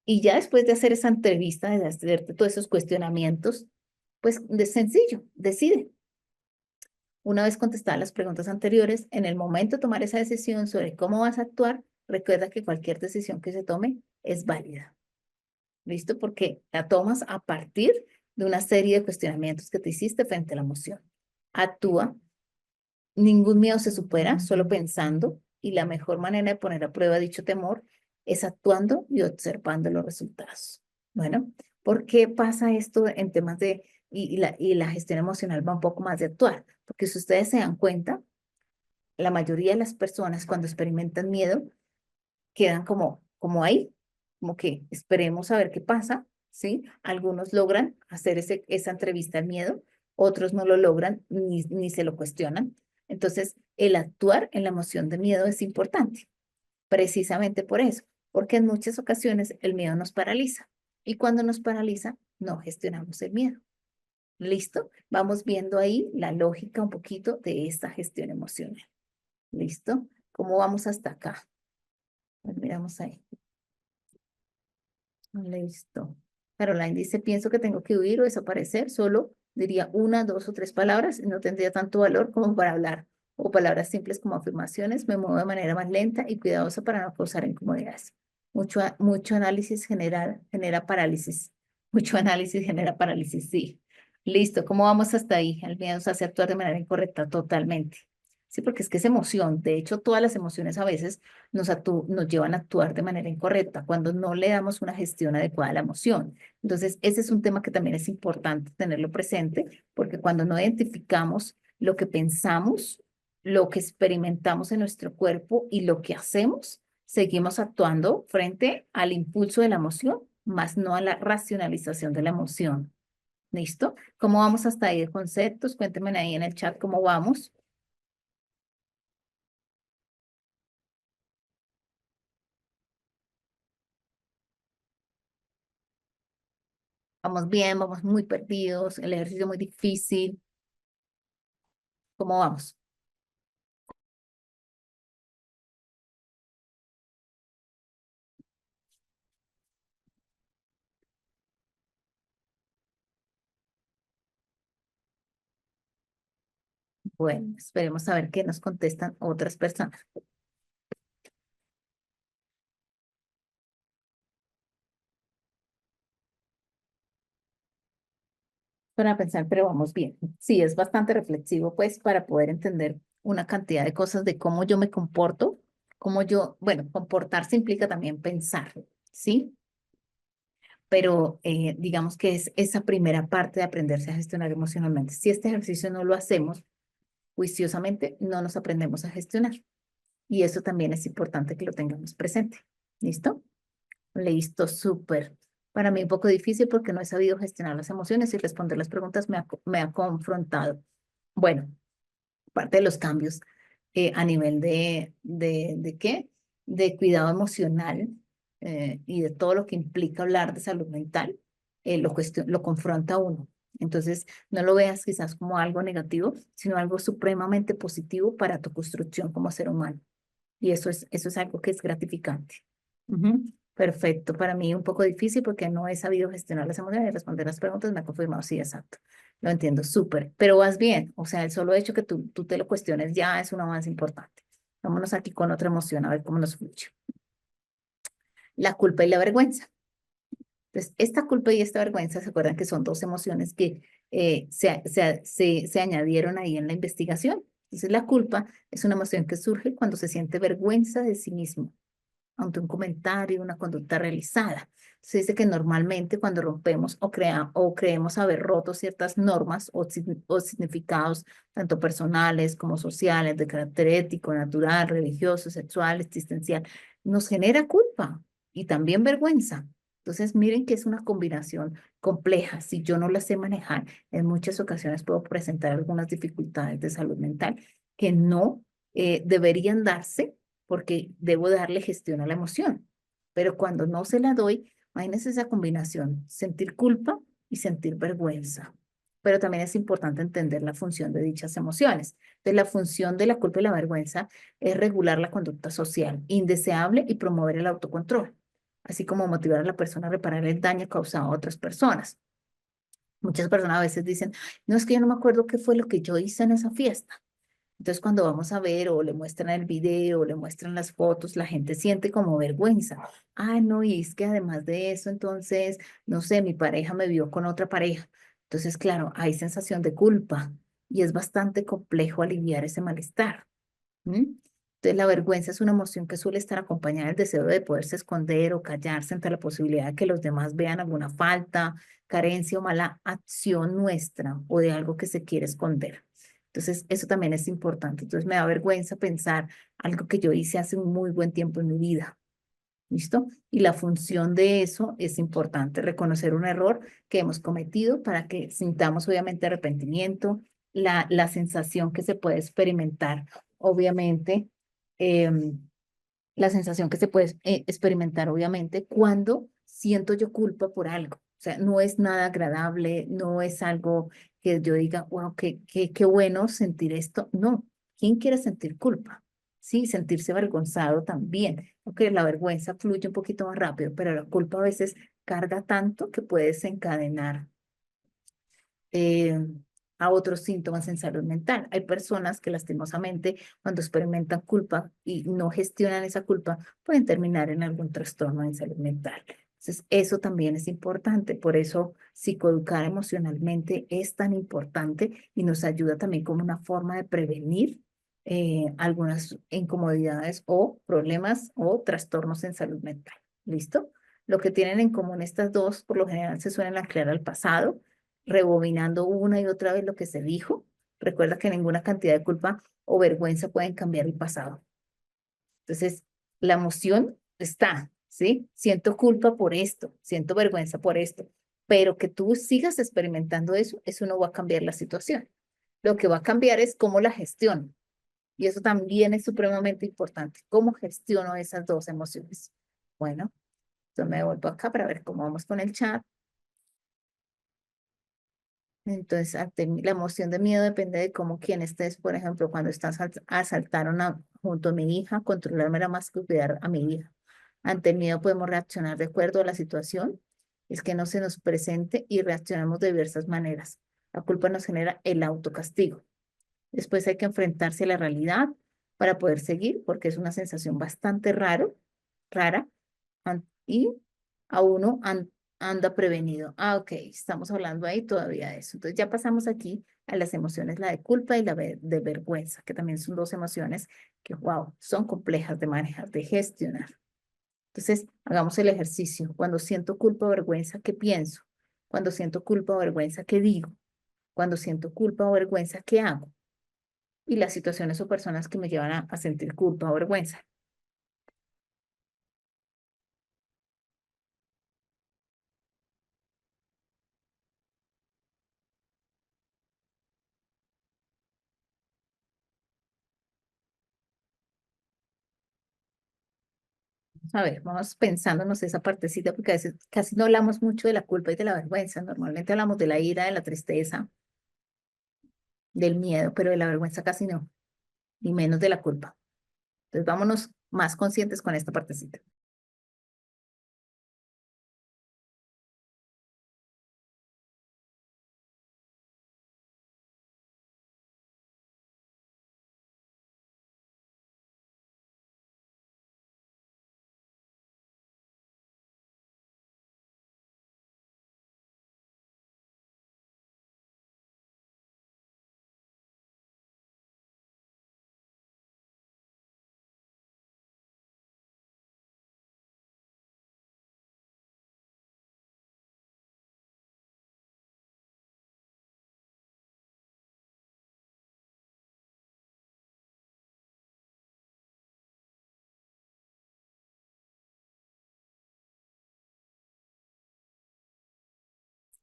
Y ya después de hacer esa entrevista, de hacerte todos esos cuestionamientos, pues de sencillo, decide. Una vez contestadas las preguntas anteriores, en el momento de tomar esa decisión sobre cómo vas a actuar, recuerda que cualquier decisión que se tome es válida. ¿Listo? Porque la tomas a partir de una serie de cuestionamientos que te hiciste frente a la emoción. Actúa. Ningún miedo se supera solo pensando y la mejor manera de poner a prueba dicho temor es actuando y observando los resultados. Bueno, ¿por qué pasa esto en temas y la gestión emocional va un poco más de actuar? Porque si ustedes se dan cuenta, la mayoría de las personas cuando experimentan miedo quedan como ahí, como que esperemos a ver qué pasa, ¿sí? Algunos logran hacer esa entrevista al miedo, otros no lo logran ni se lo cuestionan. Entonces, el actuar en la emoción de miedo es importante, precisamente por eso, porque en muchas ocasiones el miedo nos paraliza y cuando nos paraliza, no gestionamos el miedo. ¿Listo? Vamos viendo ahí la lógica un poquito de esta gestión emocional. ¿Listo? ¿Cómo vamos hasta acá? Pues miramos ahí. Listo. Caroline dice, pienso que tengo que huir o desaparecer, solo diría una, dos o tres palabras y no tendría tanto valor como para hablar. O palabras simples como afirmaciones, me muevo de manera más lenta y cuidadosa para no causar incomodidades. Mucho análisis genera parálisis. Mucho análisis genera parálisis, sí. Listo, ¿cómo vamos hasta ahí? El miedo nos hace actuar de manera incorrecta totalmente. Sí, porque es que es emoción. De hecho, todas las emociones a veces nos llevan a actuar de manera incorrecta cuando no le damos una gestión adecuada a la emoción. Entonces, ese es un tema que también es importante tenerlo presente, porque cuando no identificamos lo que pensamos, lo que experimentamos en nuestro cuerpo y lo que hacemos, seguimos actuando frente al impulso de la emoción, más no a la racionalización de la emoción. ¿Listo? ¿Cómo vamos hasta ahí de conceptos? Cuéntenme ahí en el chat cómo vamos. Vamos bien, vamos muy perdidos, el ejercicio muy difícil. ¿Cómo vamos? Bueno, esperemos a ver qué nos contestan otras personas. Para pensar, pero vamos bien. Sí, es bastante reflexivo, pues, para poder entender una cantidad de cosas de cómo yo me comporto, bueno, comportarse implica también pensar, ¿sí? Pero digamos que es esa primera parte de aprenderse a gestionar emocionalmente. Si este ejercicio no lo hacemos juiciosamente, no nos aprendemos a gestionar. Y eso también es importante que lo tengamos presente. ¿Listo? Listo, súper. Para mí un poco difícil porque no he sabido gestionar las emociones y responder las preguntas me ha confrontado. Bueno, parte de los cambios a nivel ¿de qué? De cuidado emocional y de todo lo que implica hablar de salud mental, lo confronta a uno. Entonces, no lo veas quizás como algo negativo, sino algo supremamente positivo para tu construcción como ser humano. Y eso es algo que es gratificante. Ujú. Perfecto. Para mí un poco difícil porque no he sabido gestionar las emociones y responder las preguntas. Me ha confirmado, sí, exacto. Lo entiendo, súper. Pero vas bien. O sea, el solo hecho que tú te lo cuestiones ya es un avance importante. Vámonos aquí con otra emoción a ver cómo nos fluye. La culpa y la vergüenza. Entonces, esta culpa y esta vergüenza, ¿se acuerdan que son dos emociones que se añadieron ahí en la investigación? Entonces, la culpa es una emoción que surge cuando se siente vergüenza de sí mismo ante un comentario, una conducta realizada. Se dice que normalmente cuando rompemos o creemos haber roto ciertas normas o significados, tanto personales como sociales, de carácter ético, natural, religioso, sexual, existencial, nos genera culpa y también vergüenza. Entonces, miren que es una combinación compleja. Si yo no la sé manejar, en muchas ocasiones puedo presentar algunas dificultades de salud mental que no deberían darse porque debo darle gestión a la emoción. Pero cuando no se la doy, imagínense esa combinación, sentir culpa y sentir vergüenza. Pero también es importante entender la función de dichas emociones. Entonces, la función de la culpa y la vergüenza es regular la conducta social indeseable y promover el autocontrol, así como motivar a la persona a reparar el daño causado a otras personas. Muchas personas a veces dicen, no, es que yo no me acuerdo qué fue lo que yo hice en esa fiesta. Entonces, cuando vamos a ver o le muestran el video o le muestran las fotos, la gente siente como vergüenza. Ah, no, y es que además de eso, entonces, no sé, mi pareja me vio con otra pareja. Entonces, claro, hay sensación de culpa y es bastante complejo aliviar ese malestar. ¿Mm? Entonces, la vergüenza es una emoción que suele estar acompañada del deseo de poderse esconder o callarse ante la posibilidad de que los demás vean alguna falta, carencia o mala acción nuestra o de algo que se quiere esconder. Entonces, eso también es importante. Entonces, me da vergüenza pensar algo que yo hice hace un muy buen tiempo en mi vida. ¿Listo? Y la función de eso es importante, reconocer un error que hemos cometido para que sintamos obviamente arrepentimiento, la sensación que se puede experimentar, obviamente, em, la sensación que se puede experimentar, obviamente, cuando siento yo culpa por algo. O sea, no es nada agradable, no es algo que yo diga, wow, qué bueno sentir esto. No, ¿quién quiere sentir culpa? Sí, sentirse avergonzado también. Aunque la vergüenza fluye un poquito más rápido, pero la culpa a veces carga tanto que puede desencadenar eh, a otros síntomas en salud mental. Hay personas que lastimosamente cuando experimentan culpa y no gestionan esa culpa pueden terminar en algún trastorno en salud mental. Entonces, eso también es importante. Por eso, psicoeducar emocionalmente es tan importante y nos ayuda también como una forma de prevenir algunas incomodidades o problemas o trastornos en salud mental. ¿Listo? Lo que tienen en común estas dos, por lo general, se suelen anclar al pasado rebobinando una y otra vez lo que se dijo. Recuerda que ninguna cantidad de culpa o vergüenza pueden cambiar el pasado. Entonces, la emoción está, ¿sí? Siento culpa por esto, siento vergüenza por esto, pero que tú sigas experimentando eso no va a cambiar la situación. Lo que va a cambiar es cómo la gestiono. Y eso también es supremamente importante. ¿Cómo gestiono esas dos emociones? Bueno, yo me vuelvo acá para ver cómo vamos con el chat. Entonces, la emoción de miedo depende de cómo quien estés, por ejemplo, cuando asaltaron junto a mi hija, controlarme era más que cuidar a mi hija. Ante el miedo podemos reaccionar de acuerdo a la situación, es que no se nos presente y reaccionamos de diversas maneras. La culpa nos genera el autocastigo. Después hay que enfrentarse a la realidad para poder seguir, porque es una sensación bastante rara, y a uno anda prevenido. Ah, ok, estamos hablando ahí todavía de eso. Entonces ya pasamos aquí a las emociones, la de culpa y la de vergüenza, que también son dos emociones que, wow, son complejas de manejar, de gestionar. Entonces, hagamos el ejercicio. Cuando siento culpa o vergüenza, ¿qué pienso? Cuando siento culpa o vergüenza, ¿qué digo? Cuando siento culpa o vergüenza, ¿qué hago? Y las situaciones o personas que me llevan a sentir culpa o vergüenza. A ver, vamos pensándonos esa partecita, porque a veces casi no hablamos mucho de la culpa y de la vergüenza. Normalmente hablamos de la ira, de la tristeza, del miedo, pero de la vergüenza casi no, ni menos de la culpa. Entonces, vámonos más conscientes con esta partecita.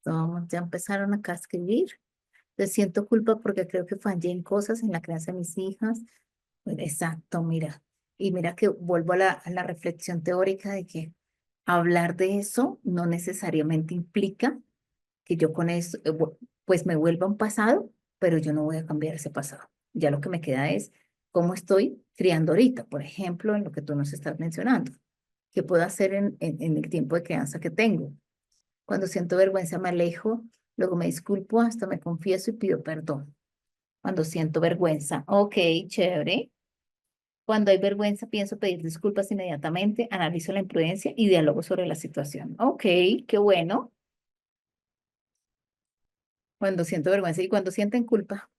Vamos, ya empezaron acá a escribir. Entonces, siento culpa porque creo que fallé en cosas en la crianza de mis hijas. Bueno, exacto, mira. Y mira que vuelvo a la reflexión teórica de que hablar de eso no necesariamente implica que yo con eso, pues me vuelva un pasado, pero yo no voy a cambiar ese pasado. Ya lo que me queda es cómo estoy criando ahorita, por ejemplo, en lo que tú nos estás mencionando. ¿Qué puedo hacer en el tiempo de crianza que tengo? Cuando siento vergüenza me alejo, luego me disculpo, hasta me confieso y pido perdón. Cuando siento vergüenza, ok, chévere. Cuando hay vergüenza, pienso pedir disculpas inmediatamente, analizo la imprudencia y dialogo sobre la situación. Ok, qué bueno. Cuando siento vergüenza y cuando sienten culpa,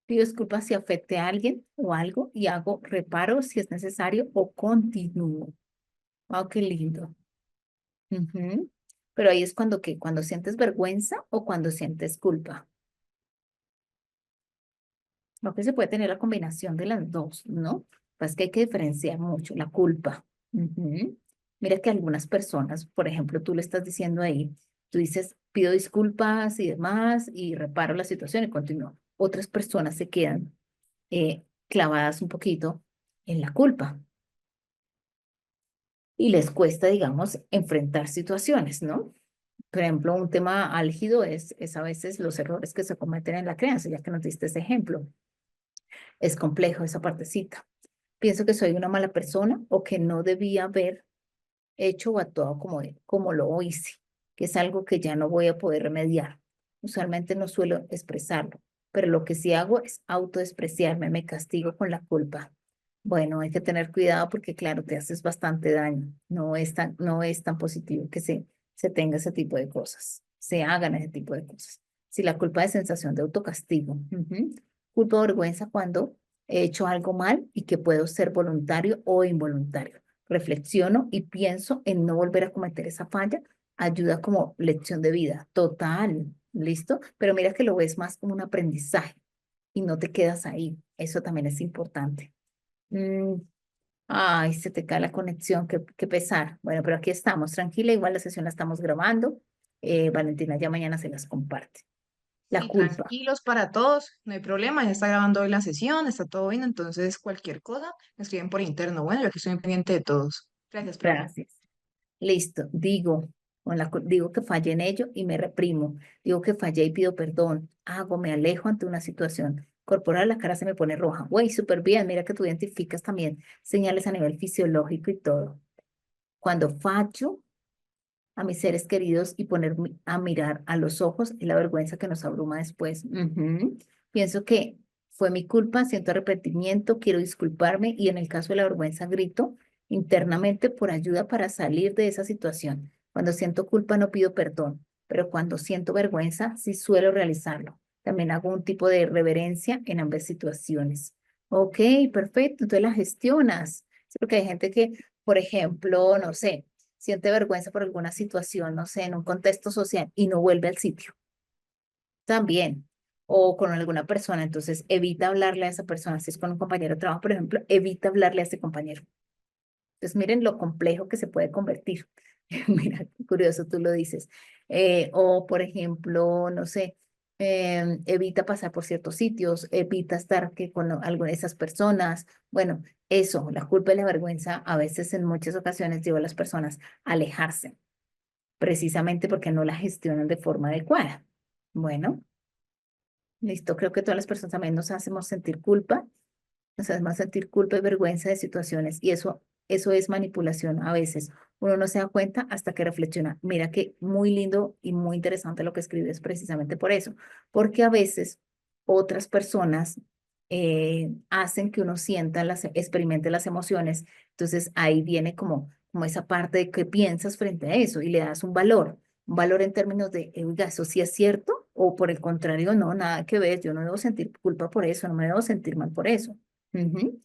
pido disculpas si afecte a alguien o algo y hago reparos si es necesario o continúo. Wow, qué lindo. Ujú. Pero ahí es cuando sientes vergüenza o cuando sientes culpa. Lo que se puede tener la combinación de las dos, ¿no? Pues que hay que diferenciar mucho la culpa. Ujú. Mira que algunas personas, por ejemplo, tú le estás diciendo ahí, tú dices, pido disculpas y demás y reparo la situación y continúo. Otras personas se quedan clavadas un poquito en la culpa y les cuesta, digamos, enfrentar situaciones, ¿no? Por ejemplo, un tema álgido es a veces los errores que se cometen en la crianza, ya que nos diste ese ejemplo. Es complejo esa partecita. Pienso que soy una mala persona o que no debía haber hecho o actuado como lo hice. que es algo que ya no voy a poder remediar. Usualmente no suelo expresarlo, pero lo que sí hago es autodespreciarme, me castigo con la culpa. Bueno, hay que tener cuidado porque, claro, te haces bastante daño. No es tan positivo que se tenga ese tipo de cosas, se hagan ese tipo de cosas. Si la culpa es sensación de autocastigo, culpa o vergüenza cuando he hecho algo mal y que puedo ser voluntario o involuntario. Reflexiono y pienso en no volver a cometer esa falla. Ayuda como lección de vida. Total, ¿listo? Pero mira que lo ves más como un aprendizaje y no te quedas ahí. Eso también es importante. Mm, Ay, se te cae la conexión, qué pesar. Bueno, pero aquí estamos, tranquila, igual la sesión la estamos grabando. Valentina ya mañana se las comparte. La Sí, culpa. tranquilos para todos, no hay problema, ya está grabando hoy la sesión, está todo bien, entonces cualquier cosa me escriben por interno. Bueno, yo aquí estoy pendiente de todos. Gracias, profe. Gracias. Listo, digo que fallé en ello y me reprimo. Digo que fallé y pido perdón. Me alejo ante una situación corporal, la cara se me pone roja. Güey, súper bien, mira que tú identificas también señales a nivel fisiológico y todo. Cuando fallo a mis seres queridos y ponerme a mirar a los ojos y la vergüenza que nos abruma después. Pienso que fue mi culpa, siento arrepentimiento, quiero disculparme y en el caso de la vergüenza grito internamente por ayuda para salir de esa situación. Cuando siento culpa no pido perdón, pero cuando siento vergüenza sí suelo realizarlo. También hago un tipo de reverencia en ambas situaciones. Ok, perfecto, entonces la gestionas. Sí, porque hay gente que, por ejemplo, no sé, siente vergüenza por alguna situación, no sé, en un contexto social y no vuelve al sitio también, o con alguna persona, entonces evita hablarle a esa persona, si es con un compañero de trabajo, por ejemplo, evita hablarle a ese compañero. Entonces miren lo complejo que se puede convertir. Mira, qué curioso, tú lo dices. O por ejemplo, no sé, evita pasar por ciertos sitios, evita estar con alguna de esas personas. Bueno, eso, la culpa y la vergüenza a veces en muchas ocasiones lleva a las personas a alejarse precisamente porque no la gestionan de forma adecuada. Bueno, listo, creo que todas las personas también nos hacemos sentir culpa, nos hacemos sentir culpa y vergüenza de situaciones y eso es manipulación a veces. Uno no se da cuenta hasta que reflexiona. Mira que muy lindo y muy interesante lo que escribes precisamente por eso, porque a veces otras personas hacen que uno sienta, experimente las emociones, entonces ahí viene como esa parte de qué piensas frente a eso y le das un valor en términos de, oiga, eso sí es cierto, o por el contrario, no, nada que ver, yo no debo sentir culpa por eso, no me debo sentir mal por eso. Ujú.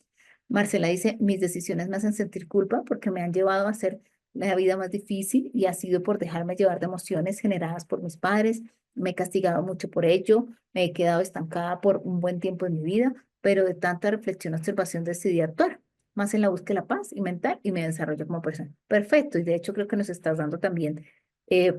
Marcela dice, mis decisiones me hacen sentir culpa porque me han llevado a hacer la vida más difícil y ha sido por dejarme llevar de emociones generadas por mis padres. Me he castigado mucho por ello, me he quedado estancada por un buen tiempo en mi vida, pero de tanta reflexión y observación decidí actuar más en la búsqueda de la paz y mental y me desarrollo como persona. Perfecto, y de hecho creo que nos estás dando también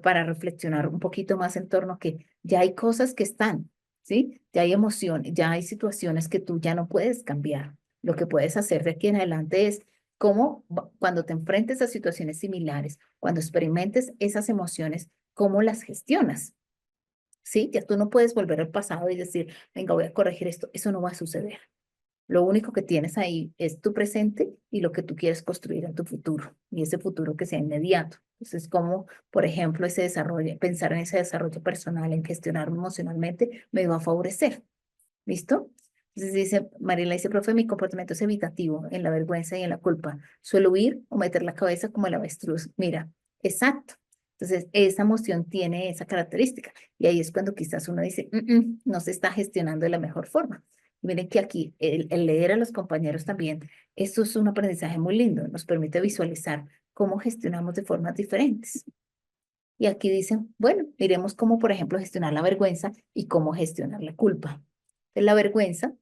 para reflexionar un poquito más en torno a que ya hay cosas que están, ¿sí? Ya hay emociones, ya hay situaciones que tú ya no puedes cambiar. Lo que puedes hacer de aquí en adelante es cuando te enfrentes a situaciones similares, cuando experimentes esas emociones, cómo las gestionas, ¿sí? Ya tú no puedes volver al pasado y decir, venga, voy a corregir esto. Eso no va a suceder. Lo único que tienes ahí es tu presente y lo que tú quieres construir en tu futuro, y ese futuro que sea inmediato. Entonces, como, por ejemplo, ese desarrollo, pensar en ese desarrollo personal, en gestionarme emocionalmente, me va a favorecer. ¿Listo? Entonces dice, Mariela dice, profe, mi comportamiento es evitativo en la vergüenza y en la culpa. Suelo huir o meter la cabeza como el avestruz. Mira, exacto. Entonces, esa emoción tiene esa característica. Y ahí es cuando quizás uno dice, no se está gestionando de la mejor forma. Miren que aquí el leer a los compañeros también, esto es un aprendizaje muy lindo. Nos permite visualizar cómo gestionamos de formas diferentes. Y aquí dicen, bueno, miremos cómo, por ejemplo, gestionar la vergüenza y cómo gestionar la culpa. La vergüenza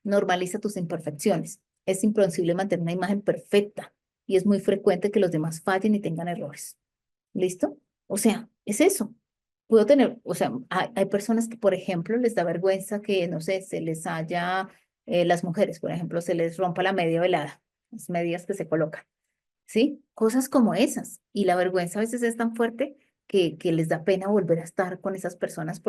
normaliza tus imperfecciones. Es imposible mantener una imagen perfecta y es muy frecuente que los demás fallen y tengan errores. ¿Listo? O sea, es eso. Puedo tener, o sea, hay personas que, por ejemplo, les da vergüenza que, no sé, se les haya, las mujeres, por ejemplo, se les rompa la media velada, las medias que se colocan. ¿Sí? Cosas como esas. Y la vergüenza a veces es tan fuerte que les da pena volver a estar con esas personas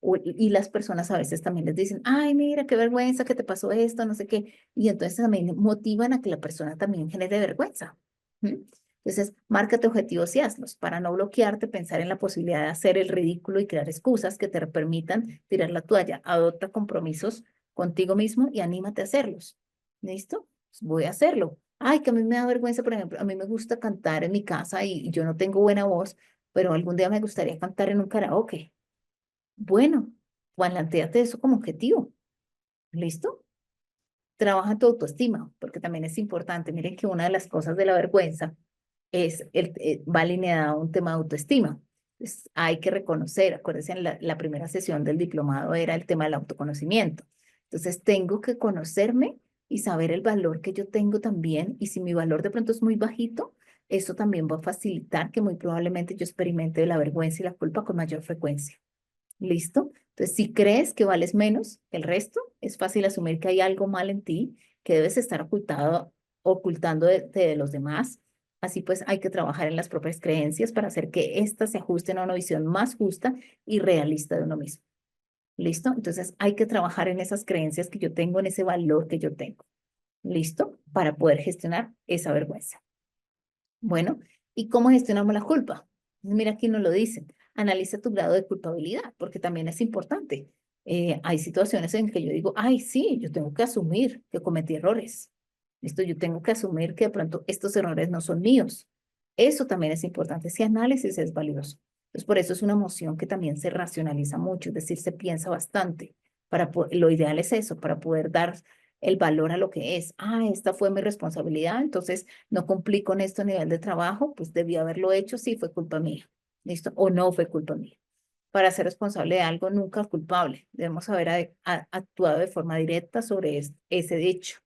y las personas a veces también les dicen, ay, mira, qué vergüenza que te pasó esto, no sé qué. Y entonces también motivan a que la persona también genere vergüenza. ¿Mm? Entonces, márcate objetivos y hazlos para no bloquearte, pensar en la posibilidad de hacer el ridículo y crear excusas que te permitan tirar la toalla. Adopta compromisos contigo mismo y anímate a hacerlos. ¿Listo? Pues voy a hacerlo. Ay, que a mí me da vergüenza, por ejemplo, a mí me gusta cantar en mi casa y yo no tengo buena voz, pero algún día me gustaría cantar en un karaoke. Bueno, plantéate eso como objetivo. ¿Listo? Trabaja tu autoestima, porque también es importante. Miren que una de las cosas de la vergüenza va alineada a un tema de autoestima. Entonces, hay que reconocer, acuérdense, en la primera sesión del diplomado era el tema del autoconocimiento. Entonces, tengo que conocerme y saber el valor que yo tengo también. Y si mi valor de pronto es muy bajito, eso también va a facilitar que muy probablemente yo experimente la vergüenza y la culpa con mayor frecuencia. ¿Listo? Entonces, si crees que vales menos que el resto, es fácil asumir que hay algo mal en ti, que debes estar ocultando de los demás. Así pues, hay que trabajar en las propias creencias para hacer que éstas se ajusten a una visión más justa y realista de uno mismo. ¿Listo? Entonces, hay que trabajar en esas creencias que yo tengo, en ese valor que yo tengo. ¿Listo? Para poder gestionar esa vergüenza. Bueno, ¿y cómo gestionamos la culpa? Mira, aquí nos lo dicen. Analiza tu grado de culpabilidad, porque también es importante. Hay situaciones en que yo digo, ay, sí, yo tengo que asumir que cometí errores. Esto yo tengo que asumir que de pronto estos errores no son míos. Eso también es importante. Ese análisis es valioso. Entonces, por eso es una emoción que también se racionaliza mucho, es decir, se piensa bastante. Lo ideal es eso, para poder dar el valor a lo que es. Ah, esta fue mi responsabilidad, entonces no cumplí con esto a nivel de trabajo, pues debí haberlo hecho, sí, fue culpa mía. ¿Listo? O no fue culpa mía. Para ser responsable de algo, nunca culpable. Debemos haber actuado de forma directa sobre ese hecho.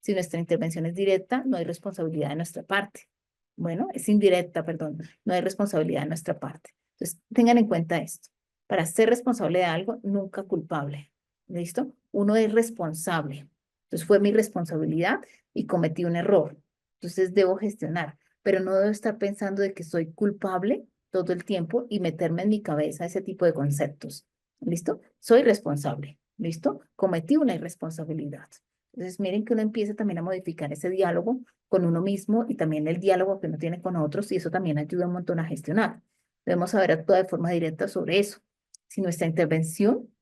Si nuestra intervención es directa, no hay responsabilidad de nuestra parte. Bueno, es indirecta, perdón, no hay responsabilidad de nuestra parte. Entonces, tengan en cuenta esto. Para ser responsable de algo, nunca culpable. ¿Listo? Uno es responsable. Entonces, fue mi responsabilidad y cometí un error. Entonces, debo gestionar, pero no debo estar pensando de que soy culpable todo el tiempo y meterme en mi cabeza ese tipo de conceptos. ¿Listo? Soy responsable. ¿Listo? Cometí una irresponsabilidad. Entonces, miren que uno empieza también a modificar ese diálogo con uno mismo y también el diálogo que uno tiene con otros y eso también ayuda un montón a gestionar. Debemos saber actuar de forma directa sobre eso. Si nuestra intervención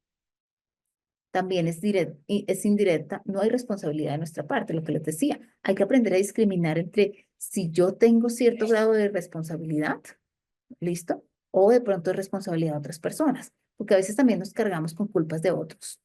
también es indirecta, no hay responsabilidad de nuestra parte, lo que les decía. Hay que aprender a discriminar entre si yo tengo cierto grado de responsabilidad, ¿listo? O de pronto es responsabilidad de otras personas, porque a veces también nos cargamos con culpas de otros,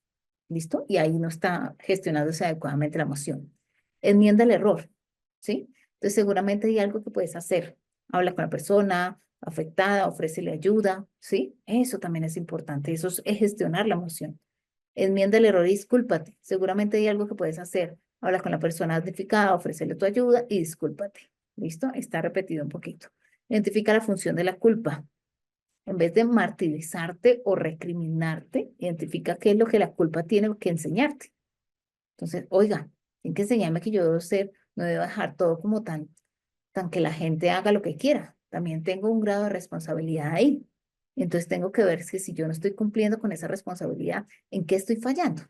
¿listo? Y ahí no está gestionándose adecuadamente la emoción. Enmienda el error, ¿sí? Entonces seguramente hay algo que puedes hacer. Habla con la persona afectada, ofrécele ayuda, ¿sí? Eso también es importante, eso es gestionar la emoción. Enmienda el error y discúlpate. Seguramente hay algo que puedes hacer. Habla con la persona damnificada, ofrécele tu ayuda y discúlpate. ¿Listo? Está repetido un poquito. Identifica la función de la culpa. En vez de martirizarte o recriminarte, identifica qué es lo que la culpa tiene que enseñarte. Entonces, oiga, tiene que enseñarme que yo debo ser, no debo dejar todo como tan que la gente haga lo que quiera. También tengo un grado de responsabilidad ahí. Entonces tengo que ver si yo no estoy cumpliendo con esa responsabilidad, ¿en qué estoy fallando?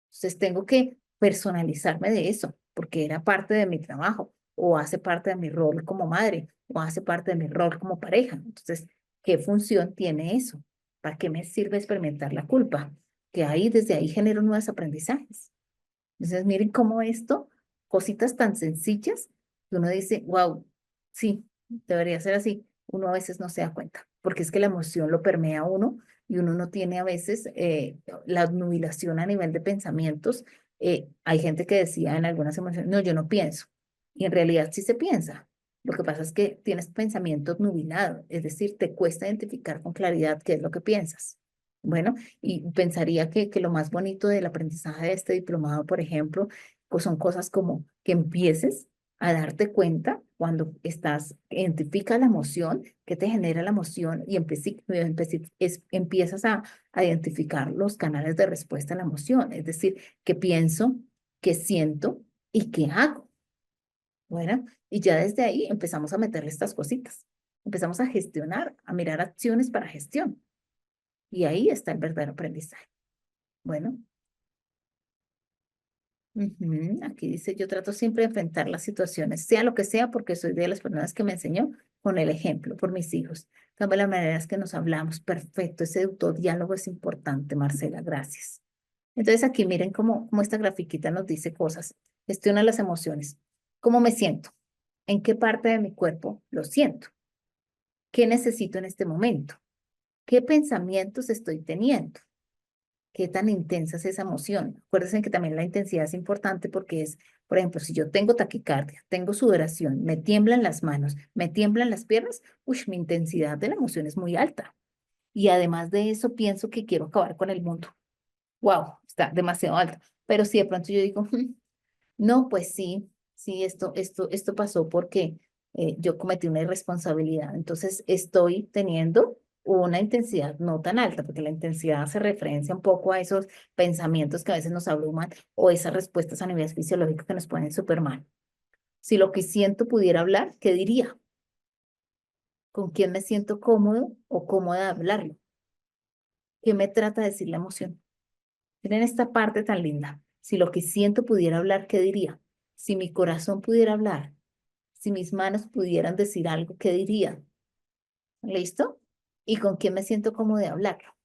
Entonces tengo que personalizarme de eso, porque era parte de mi trabajo, o hace parte de mi rol como madre, o hace parte de mi rol como pareja. Entonces, ¿qué función tiene eso? ¿Para qué me sirve experimentar la culpa? Que ahí, desde ahí genero nuevos aprendizajes. Entonces, miren cómo esto, cositas tan sencillas, que uno dice, wow, sí, debería ser así. Uno a veces no se da cuenta, porque es que la emoción lo permea a uno y uno no tiene a veces la obnubilación a nivel de pensamientos. Hay gente que decía en algunas emociones, no, yo no pienso. Y en realidad sí se piensa. Lo que pasa es que tienes pensamiento obnubilado, es decir, te cuesta identificar con claridad qué es lo que piensas. Bueno, y pensaría que lo más bonito del aprendizaje de este diplomado, por ejemplo, pues son cosas como que empieces a darte cuenta cuando identifica la emoción, qué te genera la emoción y empiezas a identificar los canales de respuesta a la emoción, es decir, qué pienso, qué siento y qué hago. Bueno, y ya desde ahí empezamos a meterle estas cositas, empezamos a gestionar, a mirar acciones para gestión. Y ahí está el verdadero aprendizaje. Bueno, Ujú, aquí dice, yo trato siempre de enfrentar las situaciones, sea lo que sea, porque soy de las personas que me enseñó con el ejemplo, por mis hijos. Cambia las maneras que nos hablamos. Perfecto, ese autodiálogo es importante, Marcela, gracias. Entonces aquí miren cómo esta grafiquita nos dice cosas. Gestiona las emociones. ¿Cómo me siento? ¿En qué parte de mi cuerpo lo siento? ¿Qué necesito en este momento? ¿Qué pensamientos estoy teniendo? ¿Qué tan intensa es esa emoción? Acuérdense que también la intensidad es importante porque es, por ejemplo, si yo tengo taquicardia, tengo sudoración, me tiemblan las manos, me tiemblan las piernas, uy, mi intensidad de la emoción es muy alta. Y además de eso, pienso que quiero acabar con el mundo. Wow, está demasiado alta. Pero si de pronto yo digo, no, pues sí, sí, esto pasó porque yo cometí una irresponsabilidad. Entonces estoy teniendo una intensidad no tan alta, porque la intensidad se referencia un poco a esos pensamientos que a veces nos abruman o esas respuestas a nivel fisiológico que nos ponen súper mal. Si lo que siento pudiera hablar, ¿qué diría? ¿Con quién me siento cómodo o cómoda de hablarlo? ¿Qué me trata de decir la emoción? Miren esta parte tan linda. Si lo que siento pudiera hablar, ¿qué diría? Si mi corazón pudiera hablar, si mis manos pudieran decir algo, ¿qué diría? ¿Listo? ¿Y con quién me siento cómodo de hablarlo?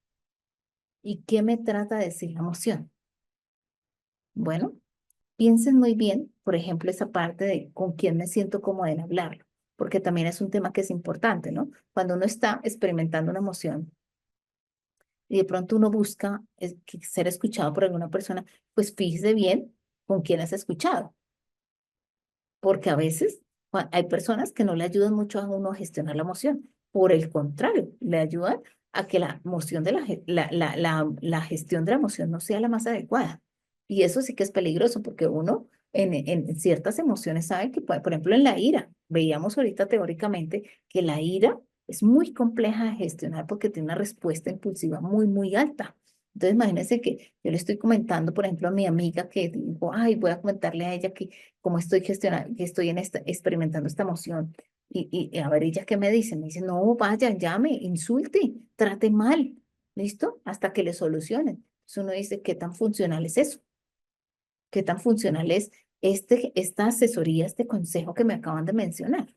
¿Y qué me trata de decir la emoción? Bueno, piensen muy bien, por ejemplo, esa parte de con quién me siento cómodo en hablarlo, porque también es un tema que es importante, ¿no? Cuando uno está experimentando una emoción y de pronto uno busca ser escuchado por alguna persona, pues fíjese bien con quién has escuchado, porque a veces hay personas que no le ayudan mucho a uno a gestionar la emoción. Por el contrario, le ayudan a que la emoción de la gestión de la emoción no sea la más adecuada. Y eso sí que es peligroso porque uno en ciertas emociones sabe que, por ejemplo, en la ira, veíamos ahorita teóricamente que la ira es muy compleja de gestionar porque tiene una respuesta impulsiva muy alta. Entonces, imagínense que yo le estoy comentando, por ejemplo, a mi amiga que digo, ay, voy a comentarle a ella que cómo estoy gestionando, que estoy experimentando esta emoción. Y a ver, ella qué me dice, me dice, no, vaya, llame, insulte, trate mal, ¿listo? Hasta que le solucionen. Entonces uno dice, ¿qué tan funcional es eso? ¿Qué tan funcional es esta asesoría, este consejo que me acaban de mencionar?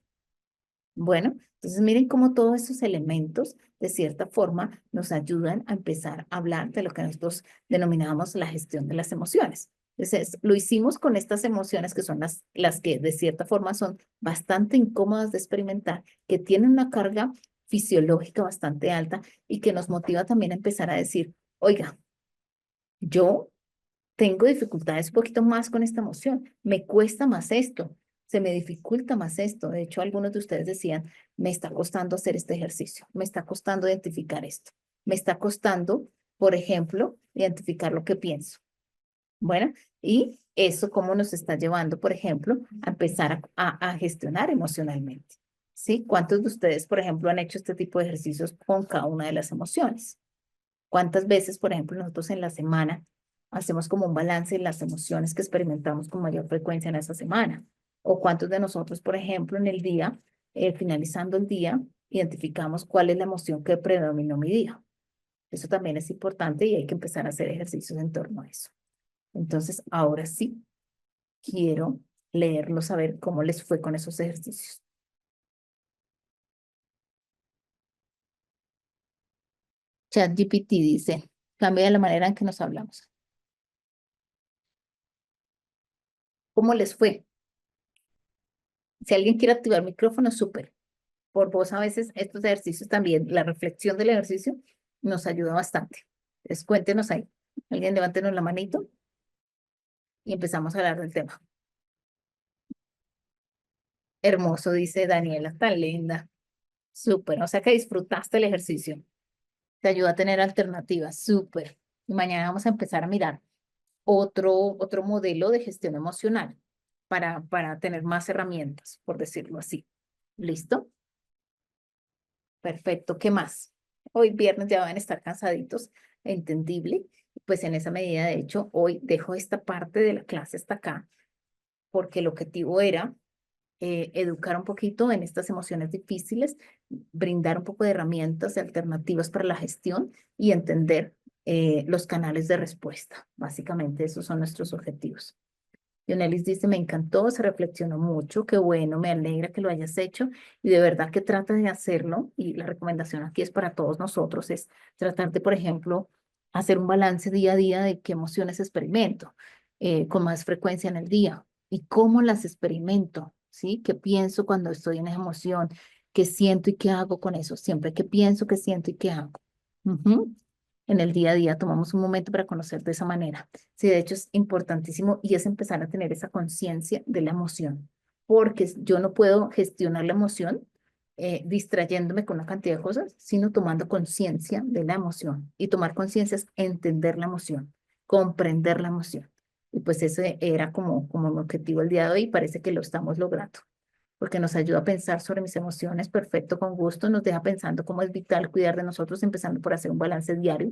Bueno, entonces miren cómo todos esos elementos, de cierta forma, nos ayudan a empezar a hablar de lo que nosotros denominamos la gestión de las emociones. Entonces, lo hicimos con estas emociones que son las que de cierta forma son bastante incómodas de experimentar, que tienen una carga fisiológica bastante alta y que nos motiva también a empezar a decir, oiga, yo tengo dificultades un poquito más con esta emoción, me cuesta más esto, se me dificulta más esto. De hecho, algunos de ustedes decían, me está costando hacer este ejercicio, me está costando identificar esto, me está costando, por ejemplo, identificar lo que pienso. Bueno, y eso cómo nos está llevando, por ejemplo, a empezar a gestionar emocionalmente. ¿Sí? ¿Cuántos de ustedes, por ejemplo, han hecho este tipo de ejercicios con cada una de las emociones? ¿Cuántas veces, por ejemplo, nosotros en la semana hacemos como un balance de las emociones que experimentamos con mayor frecuencia en esa semana? ¿O cuántos de nosotros, por ejemplo, en el día, finalizando el día, identificamos cuál es la emoción que predominó mi día? Eso también es importante y hay que empezar a hacer ejercicios en torno a eso. Entonces, ahora sí, quiero leerlo, saber cómo les fue con esos ejercicios. ChatGPT dice, cambia la manera en que nos hablamos. ¿Cómo les fue? Si alguien quiere activar micrófono, súper. Por voz a veces estos ejercicios también, la reflexión del ejercicio nos ayuda bastante. Entonces cuéntenos ahí. Alguien levántenos la manito y empezamos a hablar del tema. Hermoso, dice Daniela, tan linda. Súper, o sea que disfrutaste el ejercicio. Te ayuda a tener alternativas, súper. Y mañana vamos a empezar a mirar otro modelo de gestión emocional para tener más herramientas, por decirlo así. ¿Listo? Perfecto. ¿Qué más? Hoy viernes ya van a estar cansaditos, entendible. Pues en esa medida, de hecho, hoy dejo esta parte de la clase hasta acá, porque el objetivo era educar un poquito en estas emociones difíciles, brindar un poco de herramientas y alternativas para la gestión y entender los canales de respuesta. Básicamente, esos son nuestros objetivos. Yonelis dice, me encantó, se reflexionó mucho, qué bueno, me alegra que lo hayas hecho y de verdad que trata de hacerlo y la recomendación aquí es para todos nosotros, es tratar de, por ejemplo, hacer un balance día a día de qué emociones experimento con más frecuencia en el día y cómo las experimento, ¿sí? ¿Qué pienso cuando estoy en esa emoción? ¿Qué siento y qué hago con eso? Siempre que pienso, qué siento y qué hago. Ujú. En el día a día tomamos un momento para conocer de esa manera. Sí, de hecho es importantísimo y es empezar a tener esa conciencia de la emoción, porque yo no puedo gestionar la emoción distrayéndome con una cantidad de cosas, sino tomando conciencia de la emoción. Y tomar conciencia es entender la emoción, comprender la emoción. Y pues ese era como mi objetivo el día de hoy y parece que lo estamos logrando porque nos ayuda a pensar sobre mis emociones, perfecto, con gusto, nos deja pensando cómo es vital cuidar de nosotros, empezando por hacer un balance diario,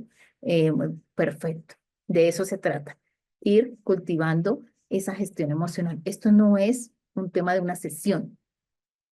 perfecto. De eso se trata, ir cultivando esa gestión emocional. Esto no es un tema de una sesión,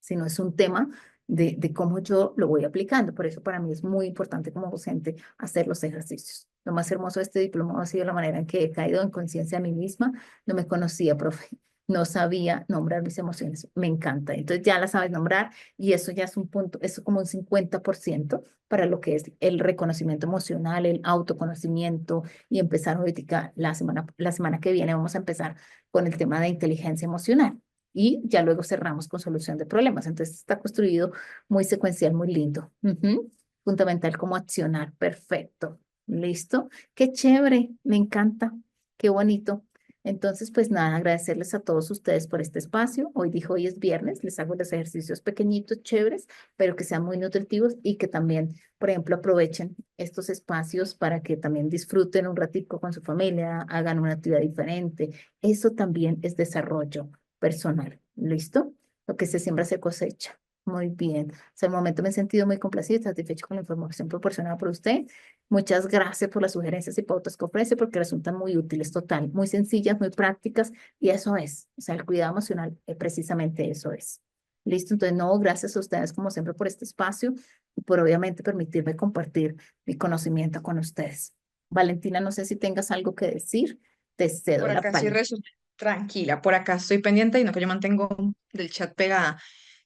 sino es un tema de cómo yo lo voy aplicando. Por eso para mí es muy importante como docente hacer los ejercicios. Lo más hermoso de este diploma ha sido la manera en que he caído en conciencia de mí misma. No me conocía, profe. No sabía nombrar mis emociones. Me encanta. Entonces ya las sabes nombrar y eso ya es un punto, eso es como un 50% para lo que es el reconocimiento emocional, el autoconocimiento y empezar ahorita la semana que viene vamos a empezar con el tema de inteligencia emocional y ya luego cerramos con solución de problemas. Entonces está construido muy secuencial, muy lindo. Ujú. Fundamental como accionar. Perfecto. Listo. Qué chévere. Me encanta. Qué bonito. Entonces, pues nada, agradecerles a todos ustedes por este espacio. Hoy dijo, hoy es viernes, les hago los ejercicios pequeñitos, chéveres, pero que sean muy nutritivos y que también, por ejemplo, aprovechen estos espacios para que también disfruten un ratico con su familia, hagan una actividad diferente. Eso también es desarrollo personal. ¿Listo? Lo que se siembra se cosecha. Muy bien. Hasta el momento me he sentido muy complacida y satisfecho con la información proporcionada por usted. Muchas gracias por las sugerencias y pautas que ofrece porque resultan muy útiles, total, muy sencillas, muy prácticas y eso es. O sea, el cuidado emocional, precisamente eso es. Listo, entonces no, gracias a ustedes como siempre por este espacio y por obviamente permitirme compartir mi conocimiento con ustedes. Valentina, no sé si tengas algo que decir, te cedo Por la acá estoy palabra. tranquila, por acá estoy pendiente y no que yo mantengo del chat pegada.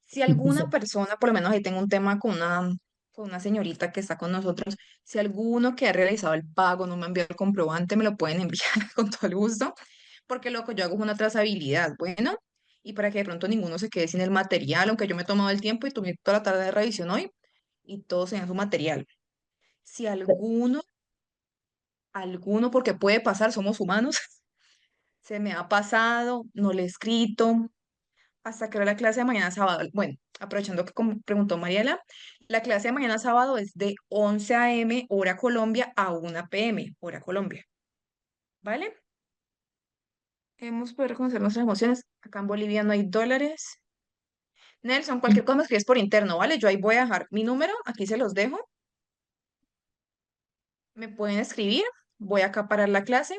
Si alguna persona, por lo menos ahí tengo un tema con una señorita que está con nosotros, si alguno que ha realizado el pago no me ha enviado el comprobante, me lo pueden enviar con todo el gusto, porque lo que yo hago es una trazabilidad, bueno, y para que de pronto ninguno se quede sin el material, aunque yo me he tomado el tiempo y tomé toda la tarde de revisión hoy y todos tenían su material. Si alguno, porque puede pasar, somos humanos, se me ha pasado, no le he escrito, hasta que era la clase de mañana sábado. Bueno, aprovechando que como preguntó Mariela, la clase de mañana sábado es de 11 a.m. hora Colombia a 1 p.m. hora Colombia, ¿vale? Hemos podido reconocer nuestras emociones. Acá en Bolivia no hay dólares. Nelson, cualquier cosa me escribes por interno, ¿vale? Yo ahí voy a dejar mi número, aquí se los dejo. Me pueden escribir, voy acá a parar la clase